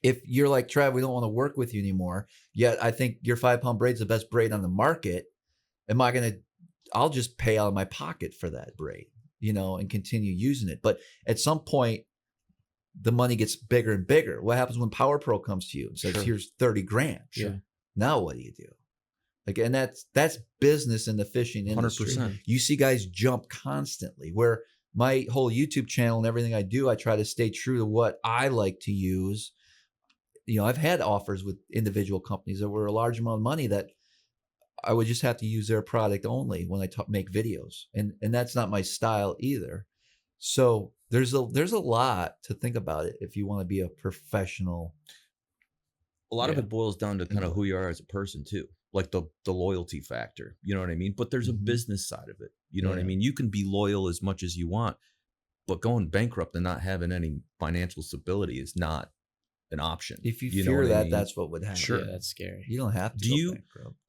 if you're like, Trav, we don't want to work with you anymore, yet I think your 5-pound braid's the best braid on the market. I'll just pay out of my pocket for that braid, and continue using it. But at some point, the money gets bigger and bigger. What happens when Power Pro comes to you and says, here's $30,000? Yeah. Now what do you do? Like, and that's business in the fishing industry. 100%. You see guys jump constantly, where my whole YouTube channel and everything I do, I try to stay true to what I like to use. I've had offers with individual companies that were a large amount of money that I would just have to use their product only when I make videos, and that's not my style either. So there's a lot to think about it if you want to be a professional. A lot of it boils down to kind of who you are as a person too, like the loyalty factor. You know what I mean? But there's a business side of it. You know what I mean? You can be loyal as much as you want, but going bankrupt and not having any financial stability is not an option. If you fear that, that's what would happen. Sure, yeah, that's scary. You don't have to.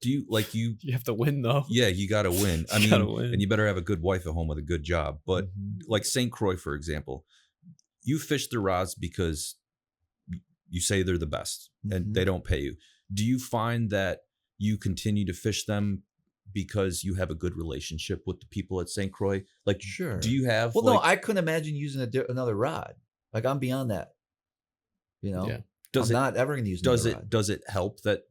Do you like you? You have to win though. Yeah, you got to win. I mean, and you better have a good wife at home with a good job. But like St. Croix, for example, you fish the rods because you say they're the best, and they don't pay you. Do you find that you continue to fish them because you have a good relationship with the people at St. Croix? Like, sure. Do you have? Well, no, I couldn't imagine using another rod. Like, I'm beyond that. I'm not ever going to use. Does it help that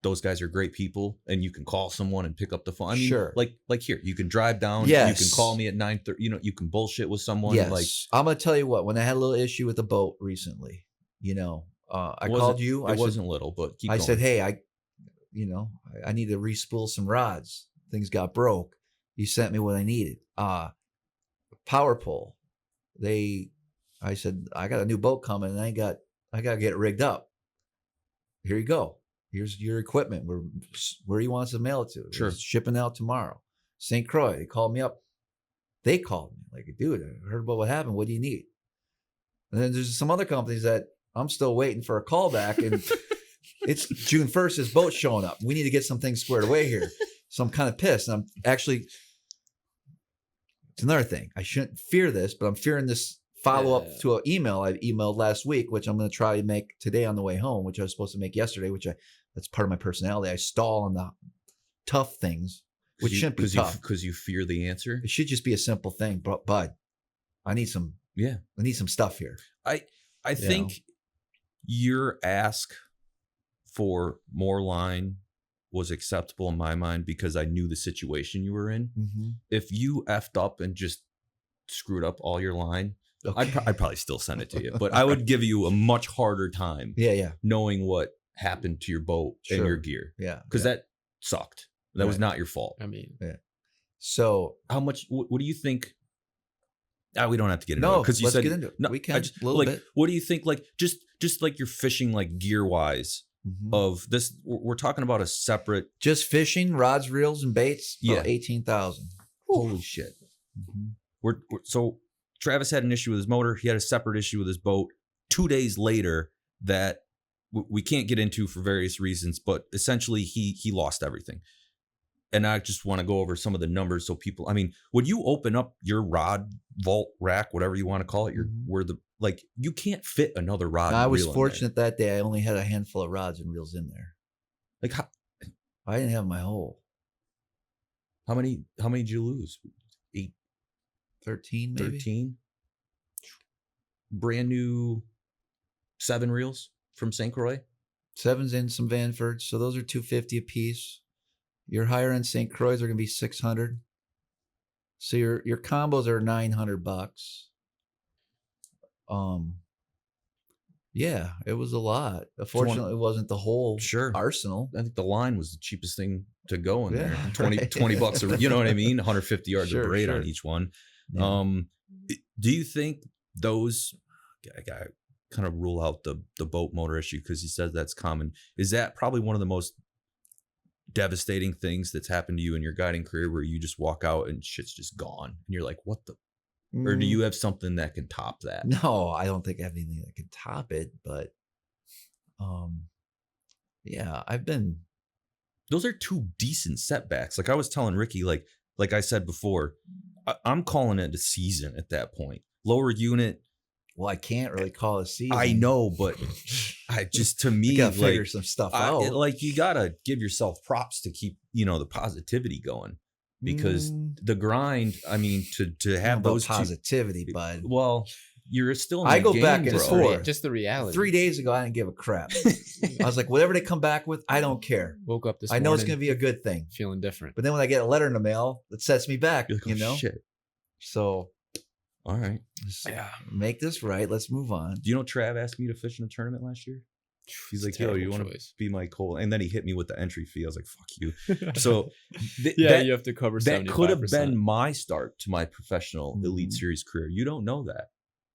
those guys are great people and you can call someone and pick up the phone? I mean, sure. Like here, you can drive down. Yes. You can call me at 9:30. You can bullshit with someone. Yes. Like, I'm going to tell you what. When I had a little issue with the boat recently, I called you. It wasn't little, but keep going. said, hey, I need to re-spool some rods. Things got broke. You sent me what I needed. Power pole. I said, I got a new boat coming and I got to get it rigged up. Here you go. Here's your equipment. Where you want us to mail it to? Sure. It's shipping out tomorrow. St. Croix, they called me up. They called me like, dude, I heard about what happened. What do you need? And then there's some other companies that I'm still waiting for a call back, and it's June 1st. His boat's showing up. We need to get some things squared away here. So I'm kind of pissed. And I'm actually, it's another thing. I shouldn't fear this, but I'm fearing this follow-up to an email I emailed last week, which I'm going to try to make today on the way home, which I was supposed to make yesterday, that's part of my personality. I stall on the tough things, which shouldn't be tough. Because you fear the answer? It should just be a simple thing. But bud, I need some stuff here. I think your ask for more line was acceptable in my mind because I knew the situation you were in. Mm-hmm. If you effed up and just screwed up all your line, okay, I'd probably still send it to you, but I would give you a much harder time. Knowing what happened to your boat and your gear. Yeah. Because that sucked. That was not your fault. I mean, So how much? What do you think? We don't have to get into it because you said get into it. No, we can a little bit. What do you think? Like just like you're fishing like gear wise of this. We're talking about a separate. Just fishing rods, reels, and baits. Yeah, 18,000. Holy shit. So Travis had an issue with his motor. He had a separate issue with his boat 2 days later that we can't get into for various reasons, but essentially he lost everything. And I just want to go over some of the numbers so people, I mean, when you open up your rod vault rack, whatever you want to call it, you can't fit another rod. I was fortunate that day. I only had a handful of rods and reels in there. Like how? I didn't have my whole. How many did you lose? 13 maybe. 13. Brand new 7 reels from St. Croix. 7s in some Vanfords. So those are $250 a piece. Your higher end St. Croix are going to be $600. So your combos are $900. Yeah, it was a lot. Unfortunately, it wasn't the whole arsenal. I think the line was the cheapest thing to go in there. 20 bucks, you know what I mean? 150 yards of braid on each one. Yeah. Do you think those, I got to kind of rule out the boat motor issue because he says that's common. Is that probably one of the most devastating things that's happened to you in your guiding career where you just walk out and shit's just gone and you're like, what the? Or do you have something that can top that? No, I don't think I have anything that can top it, but yeah, those are 2 decent setbacks. Like I was telling Ricky, like I said before, I'm calling it a season at that point. Lower unit. Well, I can't really call it a season. I know, but to me, you gotta figure some stuff out. You gotta give yourself props to keep, the positivity going. Because the grind, I mean, to have those positivity, bud. Well, you're still in I the go game, back and forth. Just the reality. 3 days ago, I didn't give a crap. I was like, whatever they come back with, I don't care. Woke up this morning. I know it's going to be a good thing. Feeling different. But then when I get a letter in the mail, that sets me back, like, shit. So, all right. Make this right. Let's move on. Do you know Trav asked me to fish in a tournament last year? He's like, Terrible yo, you want to choice. be my coal? And then he hit me with the entry fee. I was like, fuck you. So you have to cover 75%. That could have been my start to my professional Elite Series career. You don't know that.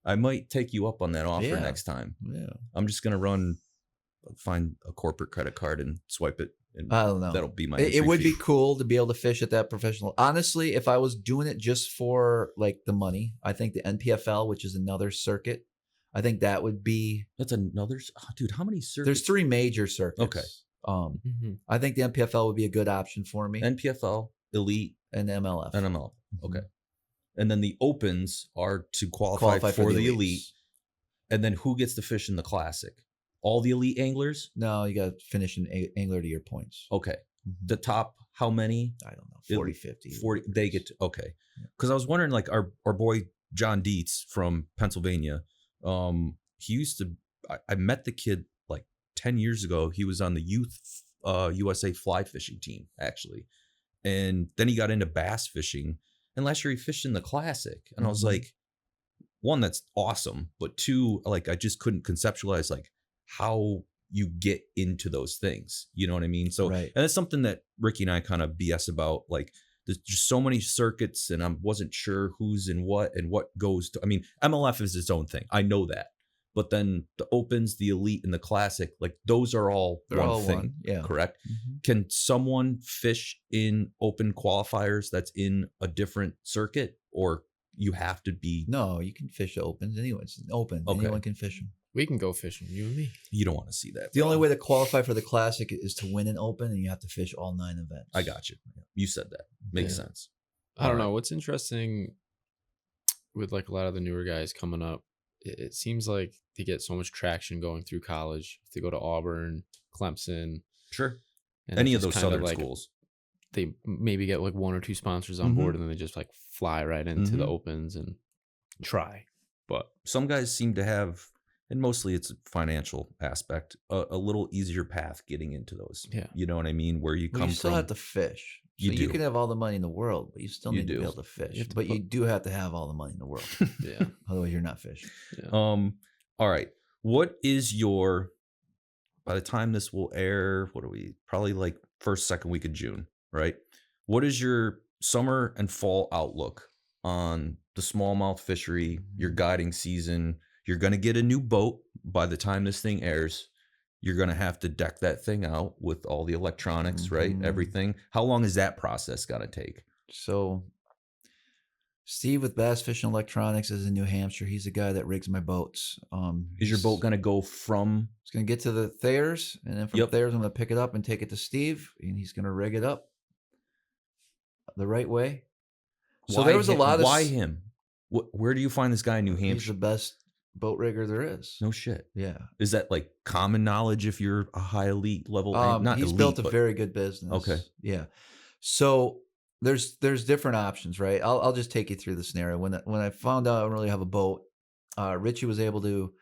I might take you up on that offer next time. Yeah. I'm just going to find a corporate credit card and swipe it. And I don't know. That'll be my It would fee. be cool to be able to fish at that professional. Honestly, if I was doing it just for like the money, I think the NPFL, which is another circuit, I think that would be. That's another. Oh, dude, how many circuits? There's 3 major circuits. Okay. I think the NPFL would be a good option for me. NPFL, Elite, and MLF. And MLF. Okay. And then the opens are to qualify for the Elite. And then who gets to fish in the Classic? All the Elite anglers? No, you got to finish an angler to your points. Okay. The top, how many? I don't know. 40, 50. 40. They get to, okay. Because I was wondering, like, our boy John Dietz from Pennsylvania, he used to, I met the kid like 10 years ago. He was on the youth USA fly fishing team, actually. And then he got into bass fishing. And last year he fished in the Classic. And I was like, one, that's awesome. But two, like, I just couldn't conceptualize, like, how you get into those things. You know what I mean? So, and it's something that Ricky and I kind of BS about. Like, there's just so many circuits, and I wasn't sure who's in what and what goes to. I mean, MLF is its own thing. I know that. But then the Opens, the Elite, and the Classic, like, those are all one thing. Yeah. Correct? Can someone fish in open qualifiers that's in a different circuit, or you have to be? No, you can fish Opens. Anyone's open. Okay. Anyone can fish them. We can go fishing, you and me. You don't want to see that. The only way to qualify for the Classic is to win an Open, and you have to fish all 9 events. I got you. You said that. Makes sense. I don't know. What's interesting with like a lot of the newer guys coming up, it seems like they get so much traction going through college. If they go to Auburn, Clemson. Sure. Any of those southern schools. They maybe get like 1 or 2 sponsors on board, and then they just like fly right into the Opens and try. But some guys seem to have, and mostly it's a financial aspect, a little easier path getting into those. Yeah. You know what I mean? Where you come from. You still have to fish. So you can have all the money in the world, but you still need to be able to fish. But you do have to have all the money in the world. Yeah. Otherwise, you're not fishing. Yeah. All right. What is your, by the time this will air, what are we? Probably like first, second week of June, right? What is your summer and fall outlook on the smallmouth fishery, your guiding season? You're going to get a new boat by the time this thing airs. You're going to have to deck that thing out with all the electronics, right? Everything. How long is that process going to take? So Steve with Bass Fishing Electronics is in New Hampshire. He's the guy that rigs my boats. Is your boat going to go from? It's going to get to the Thayers, and then from Thayers, I'm going to pick it up and take it to Steve, and he's going to rig it up the right way. So there was a lot of... Why him? Where do you find this guy in New Hampshire? He's the best boat rigger there is. No shit. Yeah. Is that like common knowledge if you're a high elite level? He's built a very good business. Okay. Yeah. So there's different options, right? I'll just take you through the scenario. When I found out I don't really have a boat, Richie was able to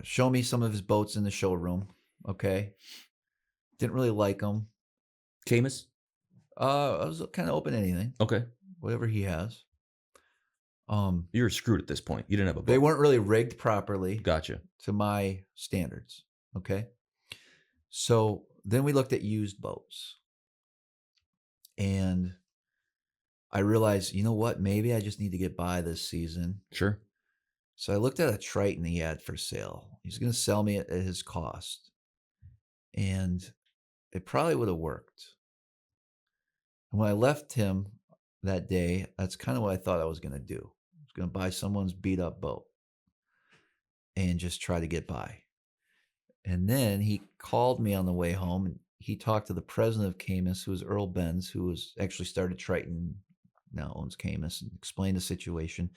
show me some of his boats in the showroom. Okay. Didn't really like them. Camus? I was kind of open to anything. Okay. Whatever he has. You're screwed at this point. You didn't have a boat. They weren't really rigged properly. Gotcha. To my standards. Okay. So then we looked at used boats. And I realized, you know what? Maybe I just need to get by this season. Sure. So I looked at a Triton he had for sale. He's going to sell me at his cost. And it probably would have worked. And when I left him that day, that's kind of what I thought I was going to do. I was going to buy someone's beat up boat and just try to get by. And then he called me on the way home, and he talked to the president of Camus, who was Earl Benz, who was actually started Triton, now owns Camus, and explained the situation.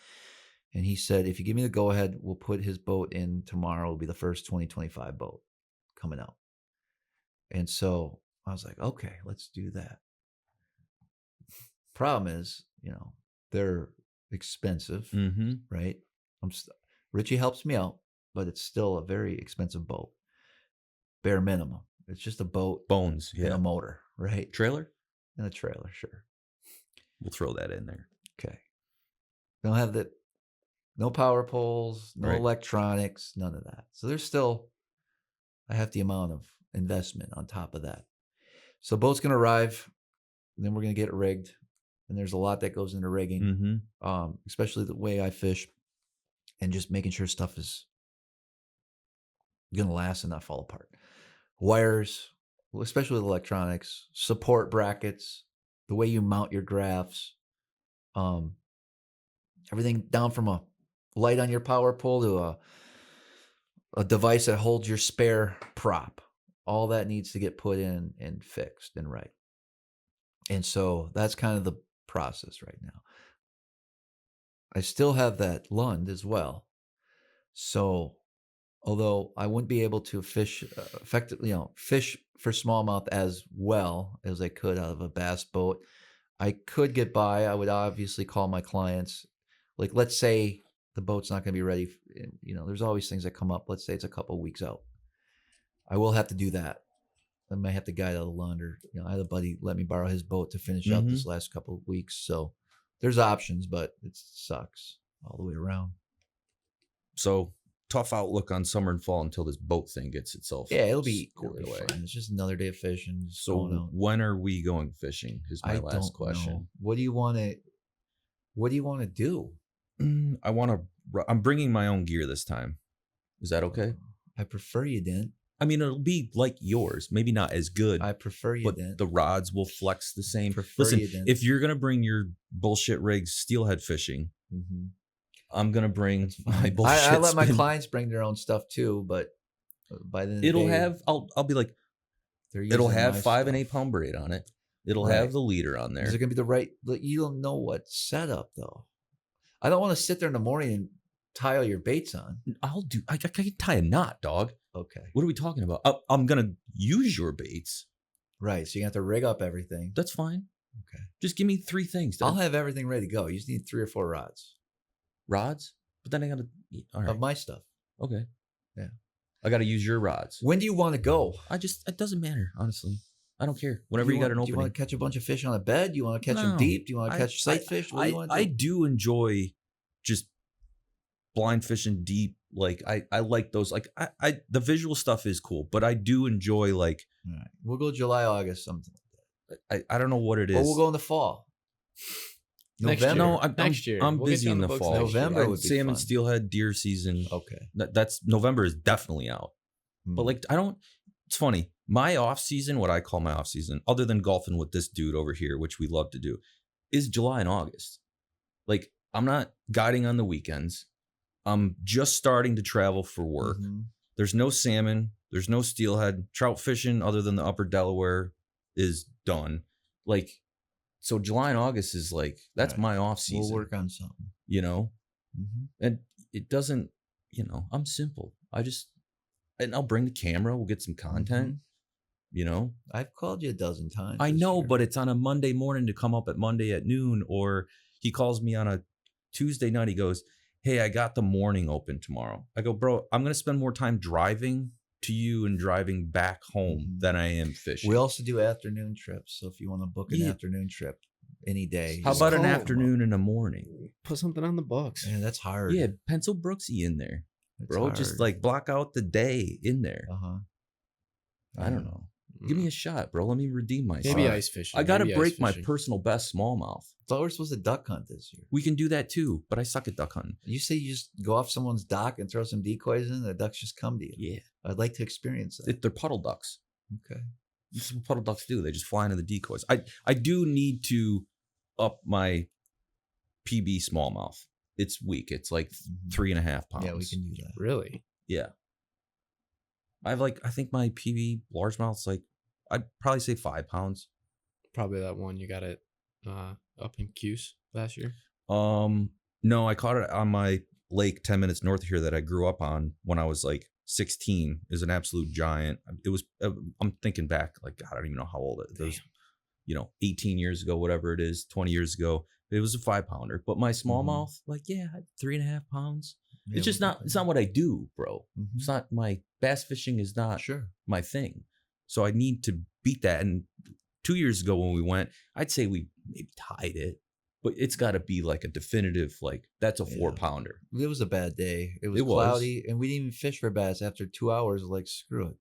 And he said, if you give me the go ahead, we'll put his boat in tomorrow. It'll be the first 2025 boat coming out. And so I was like, okay, let's do that. Problem is, they're expensive, right? Richie helps me out, but it's still a very expensive boat. Bare minimum. It's just a boat, bones, and a motor, right? Trailer? And a trailer, sure. We'll throw that in there. Okay. Don't have no power poles, no electronics, none of that. So there's still I have the amount of investment on top of that. So boat's going to arrive, and then we're going to get it rigged. And there's a lot that goes into rigging, especially the way I fish, and just making sure stuff is going to last and not fall apart. Wires, especially with electronics, support brackets, the way you mount your graphs, everything down from a light on your power pole to a device that holds your spare prop. All that needs to get put in and fixed and right. And so that's kind of the process right now. I still have that Lund as well. So although I wouldn't be able to fish effectively, fish for smallmouth as well as I could out of a bass boat, I could get by. I would obviously call my clients. Like, let's say the boat's not going to be ready. There's always things that come up. Let's say it's a couple of weeks out. I will have to do that. I might have to guide out a Lund, or I had a buddy let me borrow his boat to finish out this last couple of weeks. So there's options, but it sucks all the way around. So tough outlook on summer and fall until this boat thing gets itself. Yeah, it'll be fine. It's just another day of fishing. So when are we going fishing? Is my last question. Know. What do you want to do? I'm bringing my own gear this time. Is that okay? I prefer you didn't. I mean, it'll be like yours, maybe not as good. I prefer you didn't. The rods will flex the same. Listen, if you're gonna bring your bullshit rigs steelhead fishing, I'm gonna bring my bullshit. I let my clients bring their own stuff too, but by the end of the day, I'll be like, it'll have 5 and 8 pound braid on it. It'll have the leader on there. Is it gonna be the right? You don't know what setup though. I don't want to sit there in the morning and tie all your baits on. I can tie a knot, dog. Okay. What are we talking about? I'm gonna use your baits. Right. So you have to rig up everything. That's fine. Okay. Just give me 3 things. I'll have everything ready to go. You just need 3 or 4 rods. Rods? But then I gotta of my stuff. Okay. Yeah. I gotta use your rods. When do you want to go? It doesn't matter, honestly. I don't care. Whenever you got an opening. Do you want to catch a bunch of fish on a bed? Do you want to catch them deep? Do you want to catch sight fish? What do you want to do? I do enjoy just blind fishing deep. Like I like those. Like the visual stuff is cool, but I do enjoy like. All right. We'll go July, August, something like that. I don't know what it is. Or we'll go in the fall. November. Next year. I'm busy in the fall. November would be salmon, fun. steelhead, deer season. Okay. That's November is definitely out. But like it's funny. My off season, what I call my off season, other than golfing with this dude over here, which we love to do, is July and August. Like I'm not guiding on the weekends. I'm just starting to travel for work. There's no salmon. There's no steelhead. Trout fishing, other than the upper Delaware, is done. Like, so July and August is like, that's my off season. We'll work on something. And it doesn't, I'm simple. And I'll bring the camera. We'll get some content. I've called you a dozen times. I know, but it's on a Monday morning to come up at Monday at noon, or he calls me on a Tuesday night. He goes, hey, I got the morning open tomorrow. I go, bro, I'm going to spend more time driving to you and driving back home than I am fishing. We also do afternoon trips. So if you want to book an afternoon trip any day. How about an afternoon and a morning? Put something on the books. Yeah, that's hard. Yeah, pencil Brooksy in there. That's bro. hard. Just like block out the day in there. I don't know. Give me a shot, bro. Let me redeem myself. Maybe ice fishing. I got to break my personal best smallmouth. I thought we were supposed to duck hunt this year. We can do that too, but I suck at duck hunting. You say you just go off someone's dock and throw some decoys in, the ducks just come to you. Yeah. I'd like to experience that. They're puddle ducks. Okay. That's what puddle ducks do. They just fly into the decoys. I do need to up my PB smallmouth. It's weak. It's like 3.5 pounds. Yeah, we can do that. Really? Yeah. I think my PB largemouth's like, I'd probably say 5 pounds. Probably that one you got it up in Cuse last year. No, I caught it on my lake 10 minutes north of here that I grew up on when I was like 16. Is an absolute giant. It was. I'm thinking back, like God, I don't even know how old it was. 18 years ago, whatever it is, 20 years ago. It was a 5 pounder. But my smallmouth, 3.5 pounds. Yeah, it's just not. It's not what I do, bro. It's not my bass fishing is not my thing. So I need to beat that. And 2 years ago when we went, I'd say we maybe tied it, but it's got to be like a definitive, like that's a 4 pounder. It was a bad day. It was cloudy, and we didn't even fish for bass after 2 hours. Like, screw it.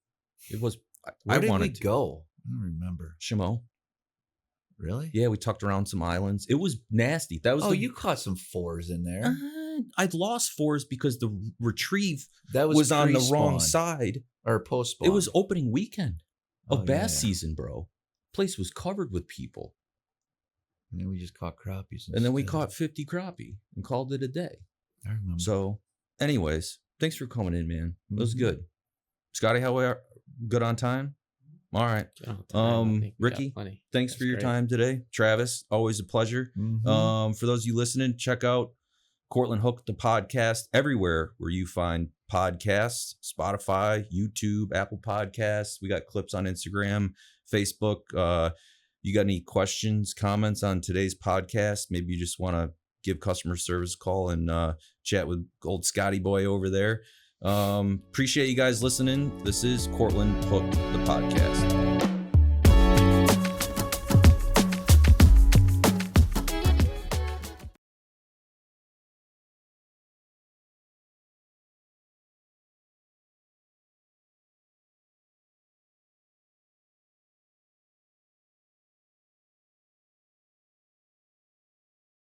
It was. Where did we wanted to go? I don't remember. Shimo. Really? Yeah, we tucked around some islands. It was nasty. That was. You caught some 4s in there. I'd lost 4s because the retrieve That was on the pre-spawn. wrong side. Or post spawn. It was opening weekend of bass yeah. season, bro. Place was covered with people. And then we just caught crappies. And then we instead. caught 50 crappie and called it a day. I remember. So, anyways, thanks for coming in, man. It was good. Scotty, how we are? Good on time? All right. Ricky, thanks for your time today. Travis, always a pleasure. For those of you listening, check out Cortland Hook, the podcast, everywhere where you find podcasts, Spotify, YouTube, Apple Podcasts. We got clips on Instagram, Facebook. You got any questions, comments on today's podcast? Maybe you just want to give customer service a call and chat with old Scotty boy over there. Appreciate you guys listening. This is Cortland Hook, the podcast.